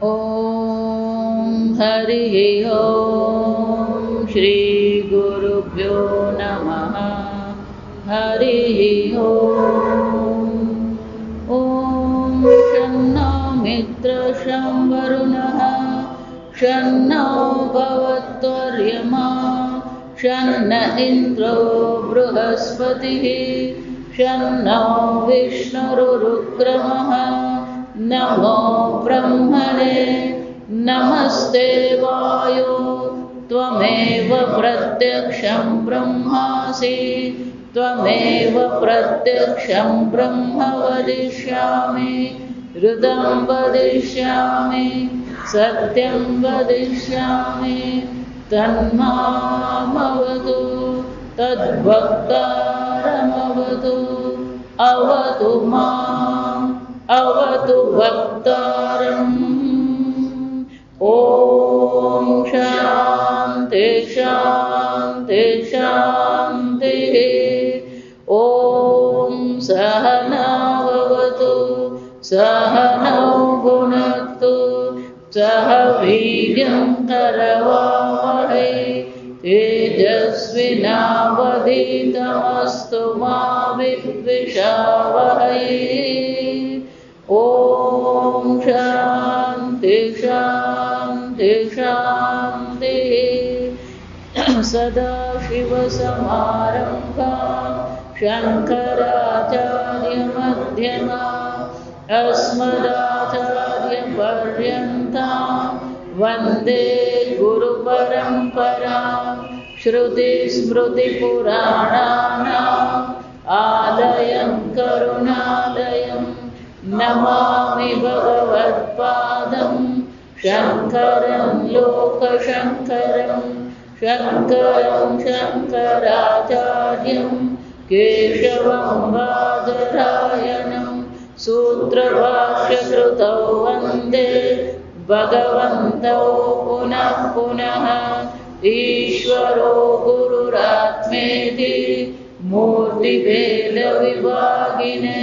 ॐ हरिः ॐ श्री गुरुभ्यो नमः। हरिः ॐ शन्नो मित्रः शं वरुणः शन्नो भवत्वर्यमा शन्न इन्द्रो बृहस्पतिः शन्नो विष्णुरुक्रमः नमो ब्रह्मणे नमस्ते वायो त्वमेव प्रत्यक्षं ब्रह्मासि त्वमेव प्रत्यक्षं ब्रह्म वदिष्यामि हृदं वदिष्यामि सत्यं वदिष्यामि तन्मामवतु तद्भक्तारमवतु अवतु माम् अवतु भक्तारम्। ॐ शान्ति शान्ति शान्तिः। ॐ सहनाववतु सहनौ भुनक्तु सह वीर्यं करवावहै तेजस्विनावधीतमस्तु मा विद्विषावहै। ॐ शान्ति शान्ति शान्तिः। सदाशिवसमारम्भां शङ्कराचार्यमध्यमाम् अस्मदाचार्यपर्यन्तां वन्दे गुरुपरम्परां। श्रुतिस्मृतिपुराणानाम् आलयं करुणालयं नमामि भगवत्पादं शङ्करं लोकशङ्करं शङ्करं शङ्कराचार्यं केशवं बादरायणं सूत्रभाष्यकृतौ वन्दे भगवन्तौ पुनः पुनः। ईश्वरो गुरुरात्मेति मूर्तिभेदविभागिने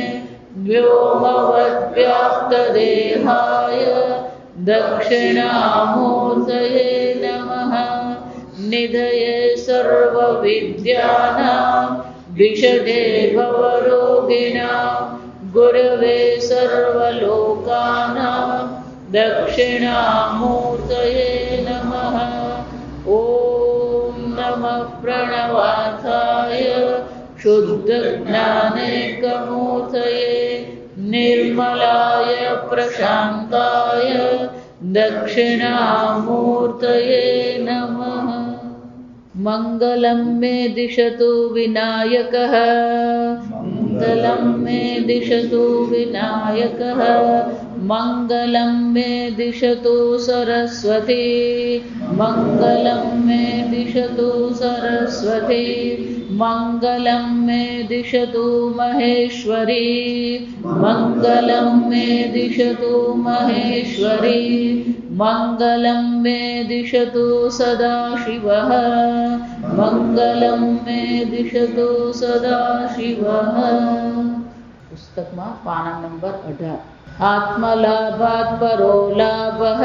व्योमवद्व्याप्तदेहाय दक्षिणामूर्तये नमः। निधये सर्वविद्यानां विशदे भवरोगिणां गुरवे सर्वलोकानां दक्षिणामूर्तये नमः। ॐ नमः प्रणवार्थाय शुद्धज्ञानैकमूर्तये निर्मलाय प्रशान्ताय दक्षिणामूर्तये नमः। मङ्गलं मे दिशतु विनायकः मङ्गलं मे दिशतु विनायकः मङ्गलं मे दिशतु सरस्वती मङ्गलं मे दिशतु सरस्वती मङ्गलं मे दिशतु महेश्वरी मङ्गलं मे दिशतु महेश्वरी मङ्गलं मे दिशतु सदाशिवः मङ्गलं मे दिशतु सदाशिवः। पुस्तकમાં પાના નંબર 18। आत्मलाभात् परो लाभः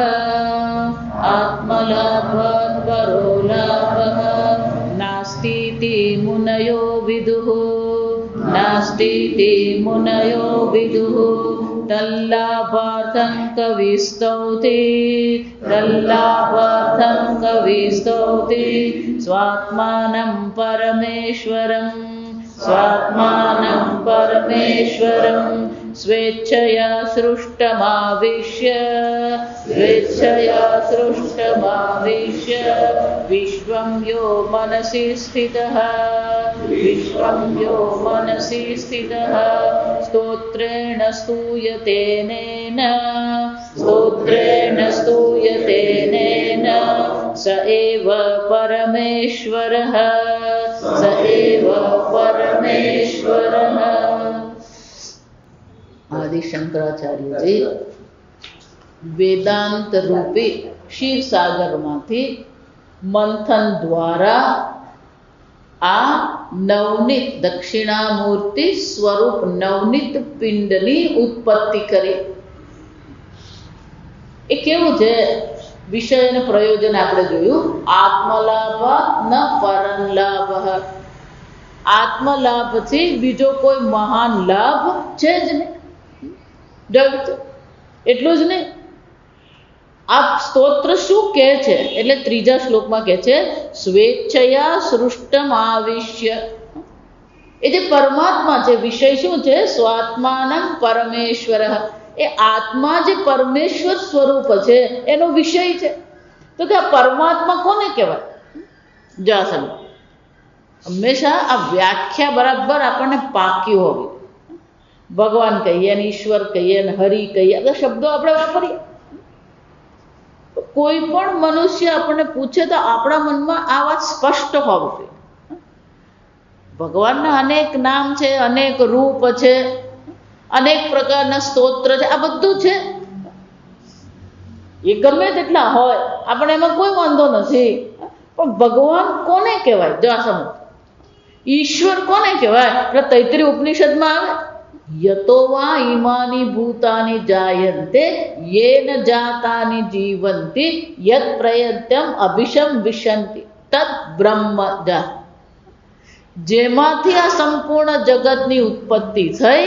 आत्मलाभात् परो लाभः नास्तीति मुनयो विदुः नास्तीति मुनयो विदुः तल्लाभार्थं कविस्तौति तल्लाभार्थं कविस्तौति स्वात्मानं परमेश्वरं स्वात्मानं परमेश्वरं स्वेच्छया सृष्टमाविश्य स्वेच्छया सृष्टमाविश्य विश्वं यो मनसि स्थितः विश्वं यो मनसि स्थितः स्तोत्रेण स्तूयते नेन स्तोत्रेण स्तूयते नेन स एव परमेश्वरः स एव परमेश्वरः। आदि शंकराचार्य जी वेदांत रूपी क्षीर सागर मांथी मंथन द्वारा आ नवनीत दक्षिणामूर्ति स्वरूप नवनीत पिंडनी उत्पत्ति करी। એ કેવું છે? વિષય અને પ્રયોજન આપણે જોયું. આત્મલાભ ન પરલાભ. આત્મલાભથી બીજો કોઈ મહાન લાભ છે જ નહીં. એટલું જ નહીં, આ સ્તોત્ર શું કહે છે? એટલે ત્રીજા શ્લોકમાં કહે છે સ્વેચ્છયા સૃષ્ટમ આવિશ્ય. એ જે પરમાત્મા છે, વિષય શું છે? સ્વાત્માનં પરમેશ્વર. એ આત્મા જે પરમેશ્વર સ્વરૂપ છે એનો વિષય છે. તો કે આ પરમાત્મા કોને કહેવાય? જા સમજ. હંમેશા આ વ્યાખ્યા બરાબર આપણને પાકી હોવી. ભગવાન કહીએ ને ઈશ્વર કહીએ ને હરિ કહીએ, બધા શબ્દો આપણે વાપરીએ. કોઈ પણ મનુષ્ય આપણને પૂછે તો આપણા મનમાં આ વાત સ્પષ્ટ હોવી જોઈએ. ભગવાનના અનેક નામ છે, અનેક રૂપ છે, અનેક પ્રકારના સ્તોત્ર છે, આ બધું છે. એ ગમે તેટલા હોય, આપણે એમાં કોઈ વાંધો નથી. પણ ભગવાન કોને કહેવાય? જો આ સમજ. ઈશ્વર કોને કહેવાય? એટલે તૈત્રીય ઉપનિષદમાં આવે યતો વા ઈમાની ભૂતાની જાયન્તે યેન જાતાની જીવંતિ યત પ્રયત્યમ અભિશમ વિશંતિ તદ બ્રહ્મ જા. જેમાંથી આ સંપૂર્ણ જગતની ઉત્પત્તિ થઈ,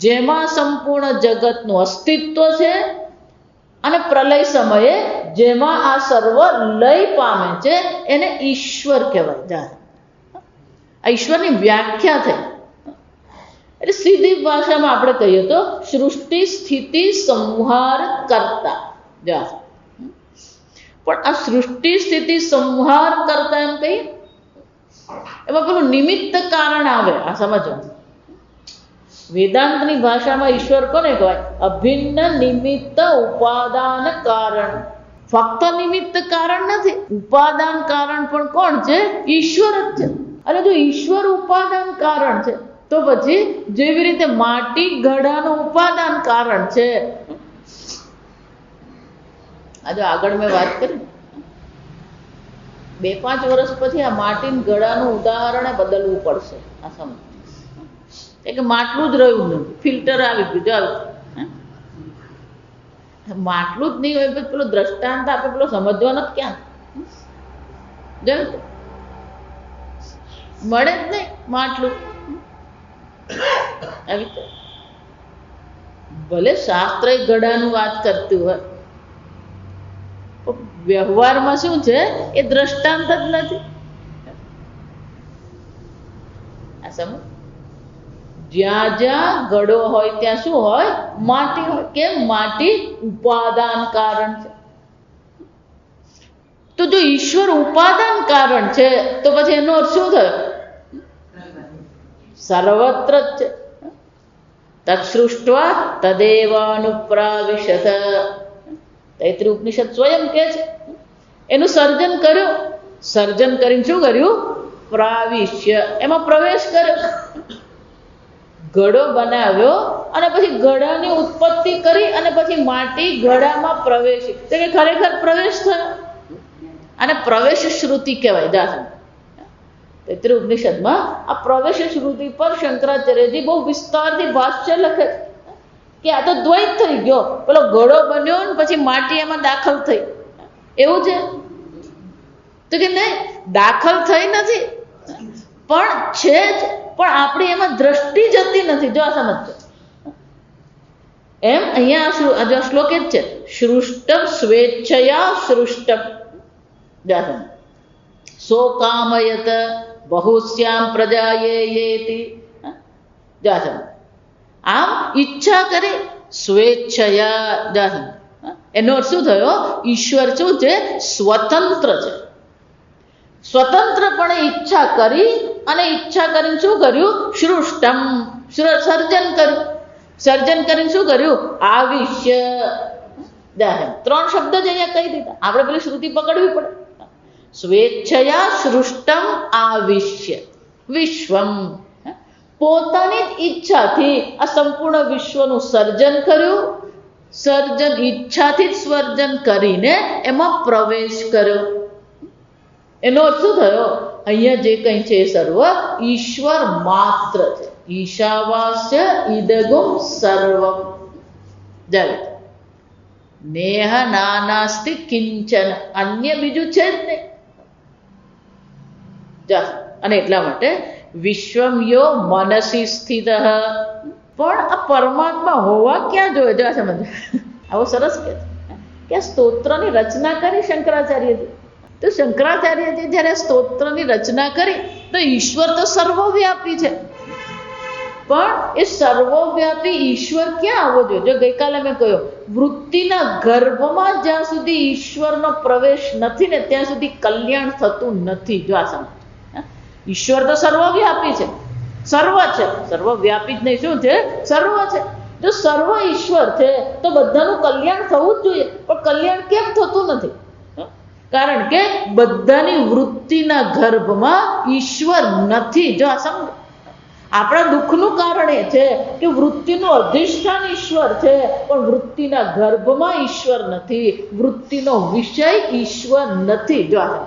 જેમાં સંપૂર્ણ જગતનું અસ્તિત્વ છે, અને પ્રલય સમયે જેમાં આ સર્વ લય પામે છે, એને ઈશ્વર કહેવાય. જા આ ઈશ્વરની વ્યાખ્યા થઈ. એટલે સીધી ભાષામાં આપણે કહીએ તો સૃષ્ટિ સ્થિતિ સંહાર કરતા. જા પણ આ સૃષ્ટિ સ્થિતિ સંહાર કરતા એમ કહીએ, એમાં પેલું નિમિત્ત કારણ આવે. આ સમજો. વેદાંતની ભાષામાં ઈશ્વર કોને કહેવાય? અભિન્ન નિમિત્ત ઉપાદાન કારણ. ફક્ત નિમિત્ત કારણ નથી, ઉપાદાન કારણ પણ કોણ છે? ઈશ્વર જ છે. અને જો ઈશ્વર ઉપાદાન કારણ છે તો પછી જેવી રીતે માટી ઘડાનું ઉપાદાન કારણ છે. આજે આગળ મેં વાત કરી, 2-5 વર્ષ પછી આ માટી ઘડાનું ઉદાહરણ બદલવું પડશે. આ સમજ કે માટલું જ રહ્યું નથી, ફિલ્ટર આવી ગયું. માટલું જ નહીં હોય પેલો દ્રષ્ટાંત આપે પેલો સમજવાનો જ ક્યાં? મળે જ નહીં માટલું. ભલે શાસ્ત્ર ઘડાનું વાત કરતું હોય, વ્યવહારમાં શું છે? એ દ્રષ્ટાંત જ નથી. આ સમજ. જ્યાં જ્યાં ઘડો હોય ત્યાં શું હોય? માટી હોય. કેમ? માટી ઉપાદાન કારણ છે. તો જો ઈશ્વર ઉપાદાન કારણ છે તો પછી એનો અર્થ શું થયો? સર્વત્ર જ છે. તત્સૃષ્ટવા તદેવાનુપ્રાવિશત. તૈત્રીય ઉપનિષદ સ્વયં કહે છે એનું સર્જન કર્યું. સર્જન કરીને શું કર્યું? પ્રાવિશ્ય, એમાં પ્રવેશ કર્યો. ઘડો બનાવ્યો અને પછી ઘડાની ઉત્પત્તિ કરી અને પછી માટી ઘડામાં પ્રવેશી. તો કે ખરેખર પ્રવેશ થયો. અને પ્રવેશ શ્રુતિ કહેવાય. દાખલ તૈત્રીય ઉપનિષદમાં આ પ્રવેશ શ્રુતિ પર શંકરાચાર્યજી બહુ વિસ્તારથી ભાષ્ય લખે કે આ તો દ્વૈત થઈ ગયો. પેલો ઘડો બન્યો ને પછી માટી એમાં દાખલ થઈ, એવું છે? તો કે નહીં, દાખલ થઈ નથી, પણ છે જ. પણ આપણી એમાં દ્રષ્ટિ જતી નથી. જો આ સમજો. એમ અહીંયા આ શ્લોક જ છે સૃષ્ટમ સ્વેચ્છયા સૃષ્ટમ. સો કામયત બહુશ્યામ પ્રજાયેતિ. આમ ઈચ્છા કરી સ્વેચ્છયા. એનો અર્થ શું થયો? ઈશ્વર શું છે? સ્વતંત્ર છે. સ્વતંત્રપણે ઈચ્છા કરી અને ઈચ્છા કરીને શું કર્યું? સૃષ્ટમ, સર્જન કર્યું. સર્જન કરીને શું કર્યું? આવિશ્ય. 3 શબ્દ જ અહીંયા કહી દીધા. આપણે પેલી શ્રુતિ પકડવી પડે. સ્વેચ્છયા સૃષ્ટમ આવિશ્ય વિશ્વમ. પોતાની જ ઈચ્છાથી આ સંપૂર્ણ વિશ્વનું સર્જન કર્યું. સર્જન ઈચ્છાથી જ સર્જન કરીને એમાં પ્રવેશ કર્યો. એનો અર્થ શું થયો? અહીંયા જે કંઈ છે એ સર્વ ઈશ્વર માત્ર છે. ઈશાવાસ્ય ઇદગુમ સર્વમ. જાય નેહ નાનાસ્તિ કિંચન, અન્ય બીજું છે જ નહીં. અને એટલા માટે વિશ્વમ યો મનસી સ્થિત, પણ આ પરમાત્મા હોવા ક્યાં જોઈએ? જો સમજ, આવો સરસ કે સ્તોત્રની રચના કરી શંકરાચાર્યજી. તો શંકરાચાર્યજી જ્યારે સ્તોત્રની રચના કરી તો ઈશ્વર તો સર્વવ્યાપી છે, પણ એ સર્વવ્યાપી ઈશ્વર ક્યાં આવવો જોઈએ? જો ગઈકાલે મેં કહ્યું, વૃત્તિના ગર્ભમાં જ્યાં સુધી ઈશ્વરનો પ્રવેશ નથી ને ત્યાં સુધી કલ્યાણ થતું નથી. જો આ સમજ, ઈશ્વર તો સર્વવ્યાપી છે, સર્વ છે, સર્વવ્યાપી જ નહીં, શું છે? સર્વ છે. જો સર્વ ઈશ્વર છે તો બધાનું કલ્યાણ થવું જ જોઈએ, પણ કલ્યાણ કેમ થતું નથી? કારણ કે બધાની વૃત્તિના ગર્ભમાં ઈશ્વર નથી. જો આ સમજ, આપણા દુઃખનું કારણ એ છે કે વૃત્તિનું અધિષ્ઠાન ઈશ્વર છે, પણ વૃત્તિના ગર્ભમાં ઈશ્વર નથી, વૃત્તિનો વિષય ઈશ્વર નથી. જો આ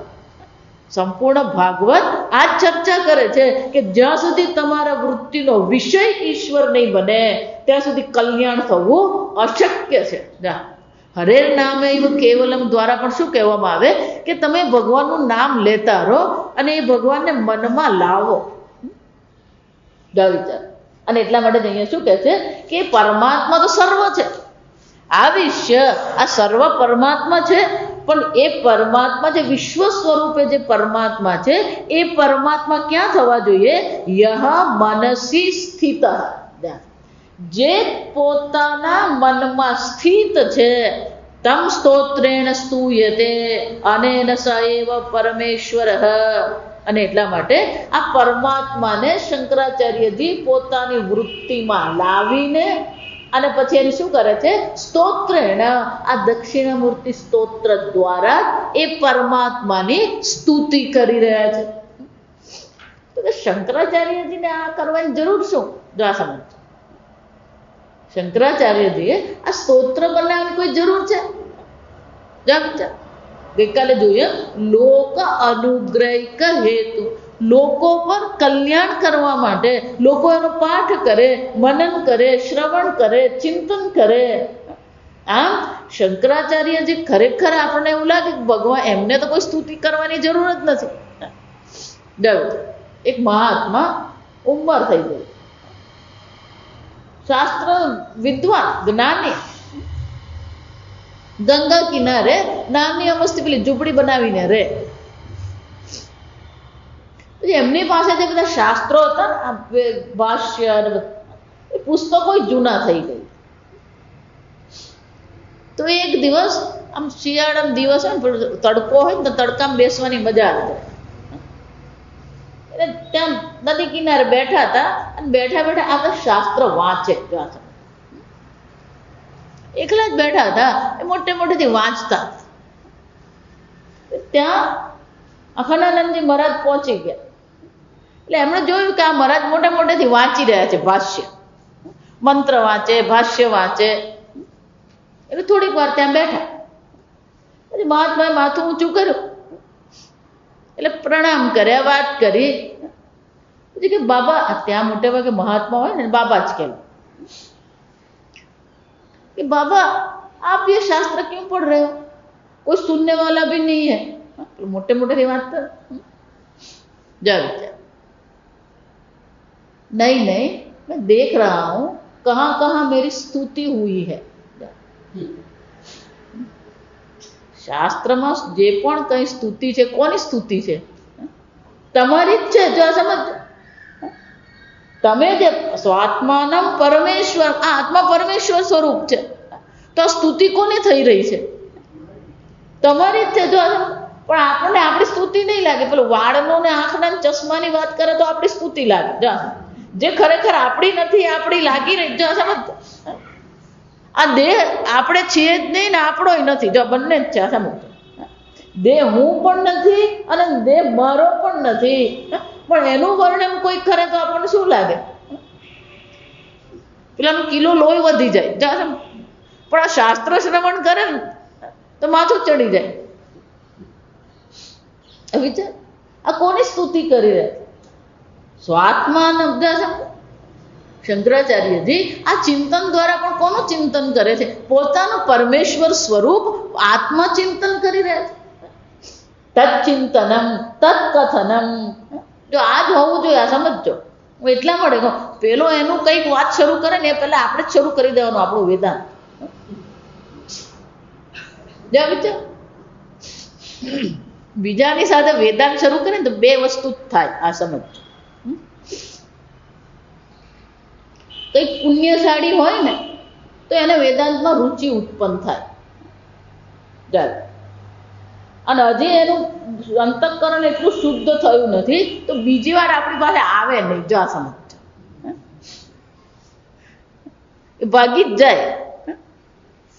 સંપૂર્ણ ભાગવત આ ચર્ચા કરે છે કે જ્યાં સુધી તમારા વૃત્તિનો વિષય ઈશ્વર નહીં બને ત્યાં સુધી કલ્યાણ થવું અશક્ય છે. હરેર નામે એવું કેવલમ દ્વારા પણ શું કહેવામાં આવે કે તમે ભગવાનનું નામ લેતા રહો અને એ ભગવાનને મનમાં લાવો. વિચાર. અને એટલા માટે જ અહીંયા શું કહે છે કે પરમાત્મા તો સર્વ છે, આ વિશ્વ આ સર્વ પરમાત્મા છે, પણ એ પરમાત્મા જે વિશ્વ સ્વરૂપે જે પરમાત્મા છે એ પરમાત્મા ક્યાં થવા જોઈએ? યહ મનસી સ્થિત, જે પોતાના મનમાં સ્થિત છે. તમ સ્તોત્રેણ સ્તુયતે અનેન સ એવ પરમેશ્વરઃ. અને એટલા માટે આ પરમાત્માને શંકરાચાર્યજી પોતાની વૃત્તિમાં લાવીને અને પછી એને શું કરે છે? સ્તોત્રેણ, આ દક્ષિણામૂર્તિ સ્તોત્ર દ્વારા એ પરમાત્માની સ્તુતિ કરી રહ્યા છે. તો શંકરાચાર્યજીને આ કરવાની જરૂર શું? જો આ સમજ, શંકરાચાર્યજીએ આ સ્તોત્ર બનાવવાની કોઈ જરૂર છે? ગઈકાલે જોઈએ, લોક અનુગ્રહિક હેતુ, લોકો પર કલ્યાણ કરવા માટે લોકો એનો પાઠ કરે, મનન કરે, શ્રવણ કરે, ચિંતન કરે. આમ શંકરાચાર્યજી ખરેખર આપણને એવું લાગે કે ભગવાન એમને તો કોઈ સ્તુતિ કરવાની જરૂર જ નથી. એક મહાત્મા ઉંમર થઈ ગઈ, શાસ્ત્ર વિદ્વાન, જ્ઞાની, ગંગા કિનારે નાની અમસ્તી પેલી ઝૂંપડી બનાવીને રહે. એમની પાસે જે બધા શાસ્ત્રો હતા ને, ભાષ્ય અને એ પુસ્તકો જૂના થઈ ગઈ. તો એક દિવસ આમ શિયાળાનો દિવસ હોય ને, તડકો હોય ને, તડકામાં બેસવાની મજા આવે. એટલે ત્યાં નદી કિનારે બેઠા હતા અને બેઠા બેઠા આપણે શાસ્ત્ર વાંચે. એકલા જ બેઠા હતા, એ મોટે મોટેથી વાંચતા. ત્યાં અખંડાનંદજી મહારાજ પહોંચી ગયા. એટલે એમણે જોયું કે આ મહારાજ મોટે મોટેથી વાંચી રહ્યા છે ભાષ્ય, મંત્ર વાંચે, ભાષ્ય વાંચે. એટલે થોડીક વાર ત્યાં બેઠા. પછી મહાત્માએ માથું ઊંચું કર્યું, એટલે પ્રણામ કર્યા, વાત કરી. પછી કે બાબા, ત્યાં મોટે ભાગે મહાત્મા હોય ને બાબા જ કહેવાય, कि बाबा आप ये शास्त्र क्यों पढ़ रहे हो? कोई सुनने वाला भी नहीं है. मोटे मोटे की बात कर, जा विचार. नहीं नहीं, मैं देख रहा हूं कहां कहां मेरी स्तुति हुई है. શાસ્ત્રમાં જે પણ કઈ સ્તુતિ છે, કોની સ્તુતિ છે? તમારી જ છે. જો સમજ, તમે જે સ્વાત્માનમ પરમેશ્વર, આ આત્મા પરમેશ્વર સ્વરૂપ છે, તો સ્તુતિ કોને થઈ રહી છે? તમારી જ છે. જો પણ આપણને આપણી સ્તુતિ નહીં લાગે. પેલું વાળનો ને આંખના ચશ્માની વાત કરે તો આપણી સ્તુતિ લાગે. જો જે ખરેખર આપણી નથી, આપણી લાગી રહી. જો સમજ, આ દેહ આપણે છીએ જ નહીં ને આપણો નથી. જો બંને જ છે. સમજ, દેહ હું પણ નથી અને દેહ મારો પણ નથી. પણ એનું વર્ણન કોઈ કરે તો આપણને શું લાગે? પેલાનું કિલો લોહી વધી જાય. પણ આ શાસ્ત્ર શ્રવણ કરે ને તો માથું ચડી જાય. વિચાર, આ કોની સ્તુતિ કરી રહ્યા? સ્વાત્માન. શંકરાચાર્યજી આ ચિંતન દ્વારા પણ કોનું ચિંતન કરે છે? પોતાનું પરમેશ્વર સ્વરૂપ આત્મચિંતન કરી રહ્યા છે. તત્ચિંતનમ તત્કથનમ. જો આ જ હોવું જોઈએ, આ સમજજો. હું એટલા માટે કહું, પેલો એનું કંઈક વાત શરૂ કરે ને એ પહેલા આપણે જ શરૂ કરી દેવાનું આપણું વેદાંત. વિચાર બીજાની સાથે વેદાંત શરૂ કરે ને તો બે વસ્તુ જ થાય, આ સમજજો. કંઈક પુણ્યશાળી હોય ને તો એને વેદાંતમાં રુચિ ઉત્પન્ન થાય. ચાલો, અને હજી એનું અંતઃકરણ એટલું શુદ્ધ થયું નથી તો બીજી વાર આપણી પાસે આવે નહીં. જો આ સમજજો, એ ભાગી જ જાય.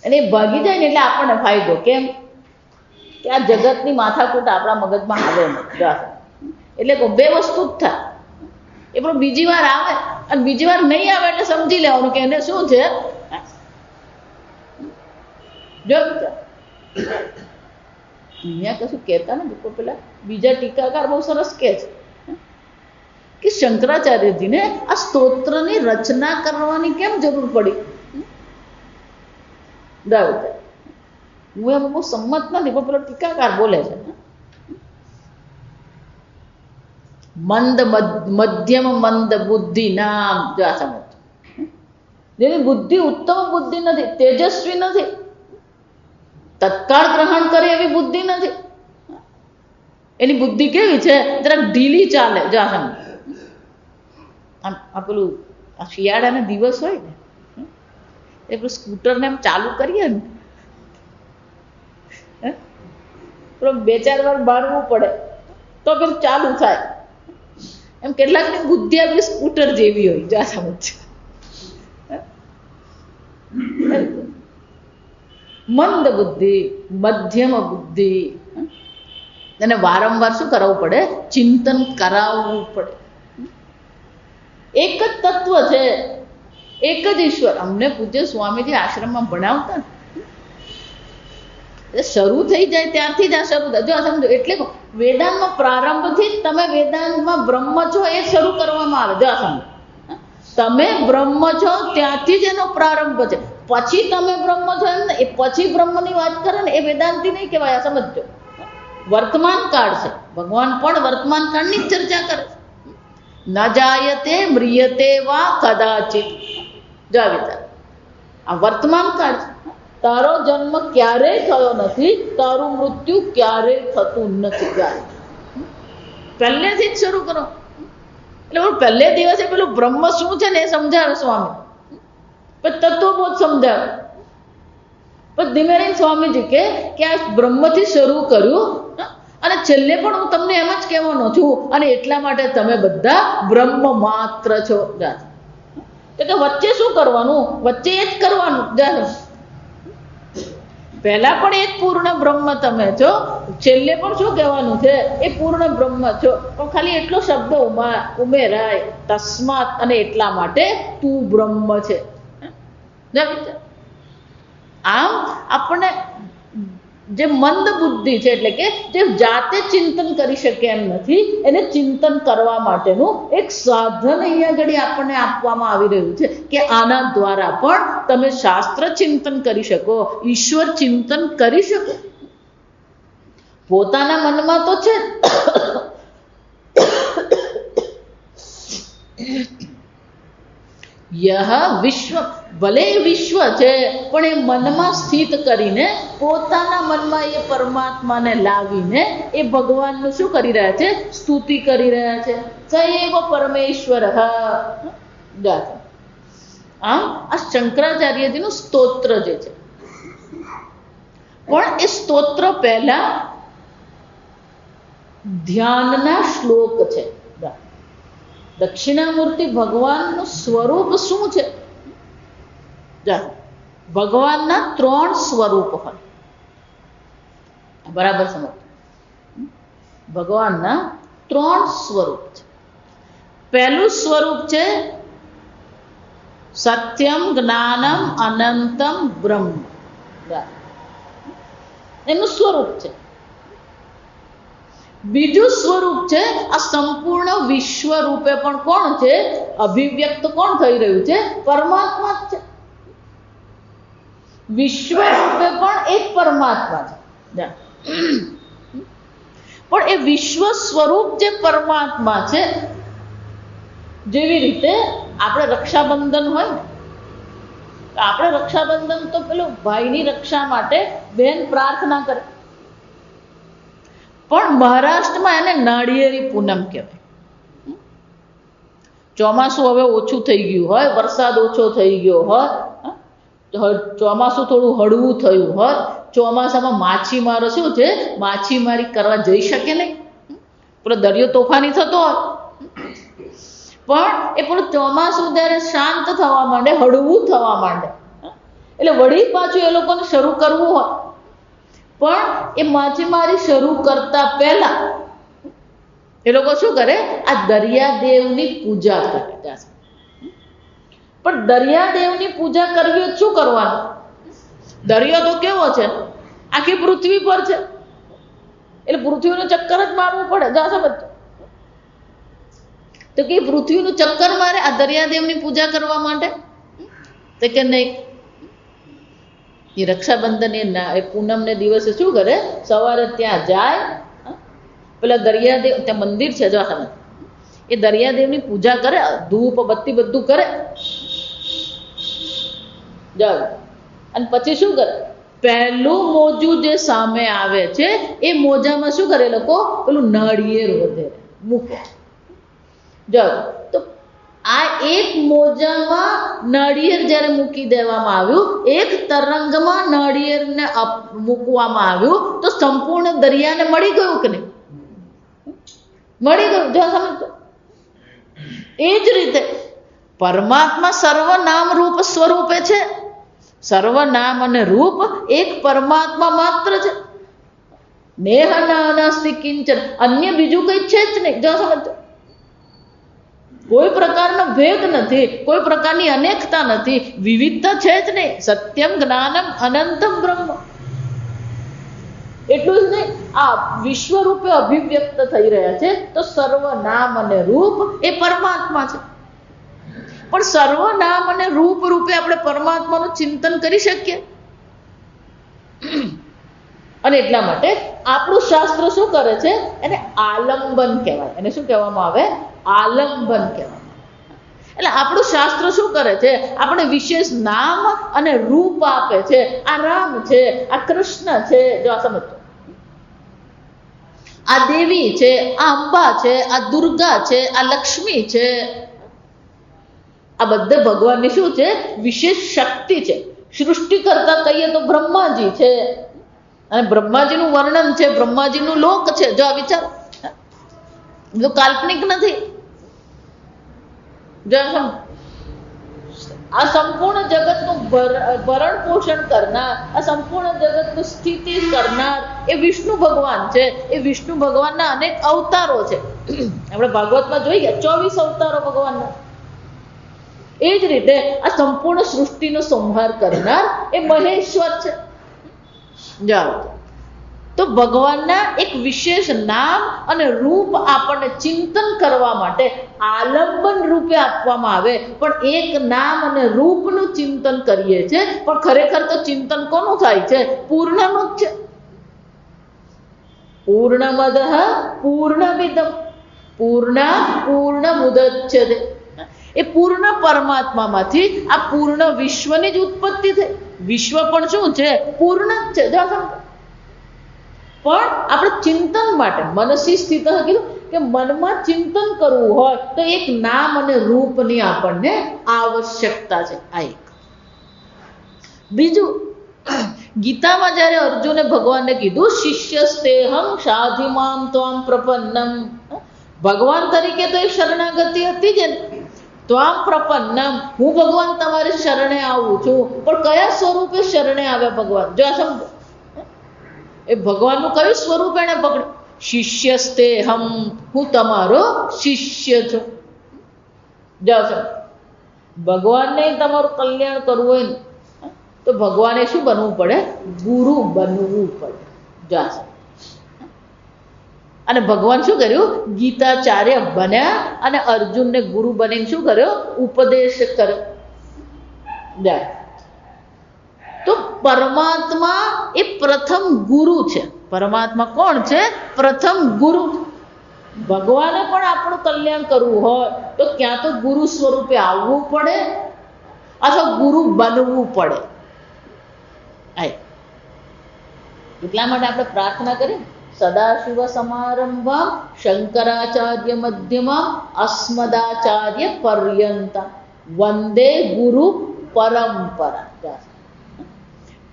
અને એ ભાગી જાય ને એટલે આપણને ફાયદો. કેમ કે આ જગતની માથાકૂટ આપણા મગજમાં આવે નહીં. એટલે બે વસ્તુ જ થાય. એ પણ બીજી વાર આવે અને બીજી વાર નહીં આવે એટલે સમજી લેવાનું કે એને શું છે. જો અહીંયા કશું કહેતા નથી, પેલા બીજા ટીકાકાર બહુ સરસ કહે છે કે શંકરાચાર્યજીને આ સ્તોત્રની રચના કરવાની કેમ જરૂર પડી. હું એમ બહુ સંમત નથી, પણ પેલો ટીકાકાર બોલે છે મંદ મધ્યમ મંદ બુદ્ધિ નામ. જો આ સમજ, જેની બુદ્ધિ ઉત્તમ બુદ્ધિ નથી, તેજસ્વી નથી, તત્કાળ ગ્રહણ કરે એવી બુદ્ધિ નથી. એની બુદ્ધિ કેવી છે? જરાક ઢીલી ચાલે. જો આ સમજ, આ પેલું આ શિયાળાના દિવસ હોય ને એ પેલું સ્કૂટરને એમ ચાલુ કરીએ ને બે ચાર વાર બાળવું પડે તો પેલું ચાલુ થાય. એમ કેટલાકની બુદ્ધિ આપણી સ્કૂટર જેવી હોય. જા સમજ, મંદ બુદ્ધિ, મધ્યમ બુદ્ધિ. અને વારંવાર શું કરાવવું પડે? ચિંતન કરાવવું પડે. એક જ તત્વ છે, એક જ ઈશ્વર. અમને પૂજ્ય સ્વામીજી આશ્રમમાં ભણાવતા ને શરૂ થઈ જાય ત્યારથી જ આ શરૂ થાય. જો આ સમજો, એટલે વેદાંતનો પ્રારંભથી જ તમે વેદાંતમાં બ્રહ્મ છો એ શરૂ કરવામાં આવે. જો આ સમજો, તમે બ્રહ્મ છો ત્યાંથી જ એનો પ્રારંભ છે. પછી તમે બ્રહ્મ છો એમ ને, એ પછી બ્રહ્મની વાત કરે ને એ વેદાંતિ નહીં કહેવાય. આ સમજો, વર્તમાન કાળ છે. ભગવાન પણ વર્તમાન કાળની જ ચર્ચા કરે છે. ન જાયતે મ્રિયતે વા કદાચિત. જો આ વિચાર, આ વર્તમાન કાળ છે. તારો જન્મ ક્યારેય થયો નથી, તારું મૃત્યુ ક્યારેય થતું નથી. પહેલેથી જ શરૂ કરો. એટલે પહેલે દિવસે પેલું બ્રહ્મ શું છે ને એ સમજાવે સ્વામી, પછી તત્વબોધ સમજાવે, પછી ધીમે રહીને સ્વામીજી કે આ બ્રહ્મથી શરૂ કર્યું અને છેલ્લે પણ હું તમને એમ જ કહેવાનો છું અને એટલા માટે તમે બધા બ્રહ્મ માત્ર છો. તો કે વચ્ચે શું કરવાનું? વચ્ચે એ જ કરવાનું. જાણો, પહેલા પણ એક પૂર્ણ બ્રહ્મ તમે છો, છેલ્લે પણ શું કહેવાનું છે? એ પૂર્ણ બ્રહ્મ છો. પણ ખાલી એટલો શબ્દ ઉમેરાય, તસ્માત, અને એટલા માટે તું બ્રહ્મ છે. આમ આપણને જે મંદ બુદ્ધિ છે, એટલે કે જે જાતે ચિંતન કરી શકે એમ નથી, એને ચિંતન કરવા માટેનું એક સાધન અહીંયા આગળ આપણને આપવામાં આવી રહ્યું છે કે આના દ્વારા પણ તમે શાસ્ત્ર ચિંતન કરી શકો, ઈશ્વર ચિંતન કરી શકો. પોતાના મનમાં તો છે યહ વિશ્વ, ભલે વિશ્વ છે પણ એ મનમાં સ્થિત કરીને પોતાના મનમાં એ પરમાત્માને લાવીને એ ભગવાનનું શું કરી રહ્યા છે? સ્તુતિ કરી રહ્યા છે. સૈવ પરમેશ્વર. આમ આ શંકરાચાર્યજીનું સ્તોત્ર જે છે, પણ એ સ્તોત્ર પહેલા ધ્યાનના શ્લોક છે. દક્ષિણામૂર્તિ ભગવાનનું સ્વરૂપ શું છે? ભગવાનના 3 સ્વરૂપ હોય. બરાબર સમજ. ભગવાનના 3 સ્વરૂપ છે. પહેલું સ્વરૂપ છે સત્યમ જ્ઞાનમ અનંતમ બ્રહ્મ. એનું સ્વરૂપ છે. બીજું સ્વરૂપ છે આ સંપૂર્ણ વિશ્વ રૂપે પણ કોણ છે અભિવ્યક્ત કોણ થઈ રહ્યું છે પરમાત્મા જ છે વિશ્વ રૂપે પણ એક પરમાત્મા છે પણ એ વિશ્વ સ્વરૂપ જે પરમાત્મા છે જેવી રીતે આપણે રક્ષાબંધન હોય ને આપણે રક્ષાબંધન તો પેલું ભાઈની રક્ષા માટે બેન પ્રાર્થના કરે પણ મહારાષ્ટ્રમાં એને નાળિયેરી પૂનમ કહેવાય ચોમાસું હવે ઓછું થઈ ગયું હોય વરસાદ ઓછો થઈ ગયો હોય ચોમાસું થોડું હળવું થયું હોય ચોમાસામાં માછીમારો શું છે માછીમારી કરવા જઈ શકે નહીં પેલો દરિયો તોફાની થતો હોય પણ એ પેલું ચોમાસું જ્યારે શાંત થવા માંડે હળવું થવા માંડે એટલે વળી પાછું એ લોકોને શરૂ કરવું હોય પણ એ માછીમારી શરૂ કરતા પહેલા એ લોકો શું કરે આ દરિયાદેવની પૂજા કરે પણ દરિયાદેવની પૂજા કરવી શું કરવાનું દરિયો તો કેવો છે આખી પૃથ્વી પર છે એટલે પૃથ્વીનું ચક્કર જ મારવું પડે જા સમજ તો કે પૃથ્વીનું ચક્કર મારે આ દરિયાદેવની પૂજા કરવા માટે તો કે નહીં એ રક્ષાબંધન એ પૂનમને દિવસે શું કરે સવારે ત્યાં જાય પેલા દરિયાદેવ ત્યાં મંદિર છે જો સમજ એ દરિયાદેવની પૂજા કરે ધૂપ બત્તી બધું કરે જાવ અને પછી શું કરે પહેલું મોજું જે સામે આવે છે એ મોજામાં શું કરે લોકો પેલું નાળિયેર વધેરે મૂકે જાવ તો આ એક મોજામાં નાળિયેર જ્યારે મૂકી દેવામાં આવ્યું એક તરંગમાં નાળિયેરને મૂકવામાં આવ્યું તો સંપૂર્ણ દરિયાને મળી ગયું કે નહીં મળી ગયું જો સમજો એ જ રીતે પરમાત્મા સર્વનામ રૂપ સ્વરૂપે છે સર્વનામ અને રૂપ એક પરમાત્મા માત્ર છે નેહ નાસ્તિ કિંચન અન્ય બીજું કઈ છે જ નહીં જો સમજો કોઈ પ્રકારનો ભેદ નથી કોઈ પ્રકારની અનેકતા નથી વિવિધતા છે જ નહીં સત્યમ જ્ઞાનમ અનંતમ બ્રહ્મ એટલું જ નહીં આ વિશ્વ રૂપે અભિવ્યક્ત થઈ રહ્યા છે તો સર્વનામ અને રૂપ એ પરમાત્મા છે પણ સર્વનામ અને રૂપ રૂપે આપણે પરમાત્માનું ચિંતન કરી શકીએ અને એટલા માટે આપણું શાસ્ત્ર શું કરે છે એને આલંબન કહેવાય એને શું કહેવામાં આવે આલંબન કહેવામાં એટલે આપણું શાસ્ત્ર શું કરે છે આપણે વિશેષ નામ અને રૂપ આપે છે આ રામ છે આ કૃષ્ણ છે જો આ સમજો આ દેવી છે આ અંબા છે આ દુર્ગા છે આ લક્ષ્મી છે આ બધે ભગવાનની શું છે વિશેષ શક્તિ છે સૃષ્ટિ કરતા કહીએ તો બ્રહ્માજી છે અને બ્રહ્માજીનું વર્ણન છે બ્રહ્માજીનું લોક છે જો આ વિચારો જો કાલ્પનિક નથી જો આ સંપૂર્ણ જગતનું ભરણ પોષણ કરનાર આ સંપૂર્ણ જગતનું સ્થિતિ કરનાર એ વિષ્ણુ ભગવાન છે એ વિષ્ણુ ભગવાનના અનેક અવતારો છે આપણે ભાગવતમાં જોઈ ગયા 24 અવતારો ભગવાનના એ જ રીતે આ સંપૂર્ણ સૃષ્ટિનો સંહાર કરનાર એ મહેશ્વર છે જાઓ તો ભગવાનના એક વિશેષ નામ અને રૂપ આપણને ચિંતન કરવા માટે આલંબન રૂપે આપવામાં આવે પણ એક નામ અને રૂપનું ચિંતન કરીએ છીએ પણ ખરેખર તો ચિંતન કોનું થાય છે પૂર્ણનું જ છે પૂર્ણમદ પૂર્ણમિદમ પૂર્ણાત પૂર્ણમુદચ્યતે એ પૂર્ણ પરમાત્મામાંથી આ પૂર્ણ વિશ્વની જ ઉત્પત્તિ થઈ વિશ્વ પણ શું છે પૂર્ણ જ છે જો પણ આપણે ચિંતન માટે મનસી સ્થિત કીધું કે મનમાં ચિંતન કરવું હોય તો એક નામ અને રૂપની આપણને આવશ્યકતા છે આ એક બીજું ગીતામાં જ્યારે અર્જુને ભગવાનને કીધું શિષ્યસ્તેહં સાધિમામ ત્વામ પ્રપન્નમ ભગવાન તરીકે તો એ શરણાગતિ હતી જ ત્વામ પ્રપન્નમ હું ભગવાન તમારી શરણે આવું છું પણ કયા સ્વરૂપે શરણે આવ્યા ભગવાન જો આ સમજો એ ભગવાનનું કયું સ્વરૂપ એને પકડ્યું શિષ્યસ્તેહમ હું તમારો શિષ્ય છું જાઓ છો ભગવાનને તમારું કલ્યાણ કરવું હોય ને તો ભગવાને શું બનવું પડે ગુરુ બનવું પડે જા અને ભગવાન શું કર્યું? ગીતાચાર્ય બન્યા અને અર્જુનને ગુરુ બનીને શું કર્યો? ઉપદેશ કર્યો. તો પરમાત્મા એ પ્રથમ ગુરુ છે. પરમાત્મા કોણ છે? પ્રથમ ગુરુ. ભગવાને પણ આપણું કલ્યાણ કરવું હોય તો ક્યાં તો ગુરુ સ્વરૂપે આવવું પડે અથવા ગુરુ બનવું પડે. એટલા માટે આપણે પ્રાર્થના કરીએ, સદાશિવ સમારંભા શંકરાચાર્ય મધ્યમાં અસ્મદાચાર્ય પર્યંતા વંદે ગુરુ પરંપરા.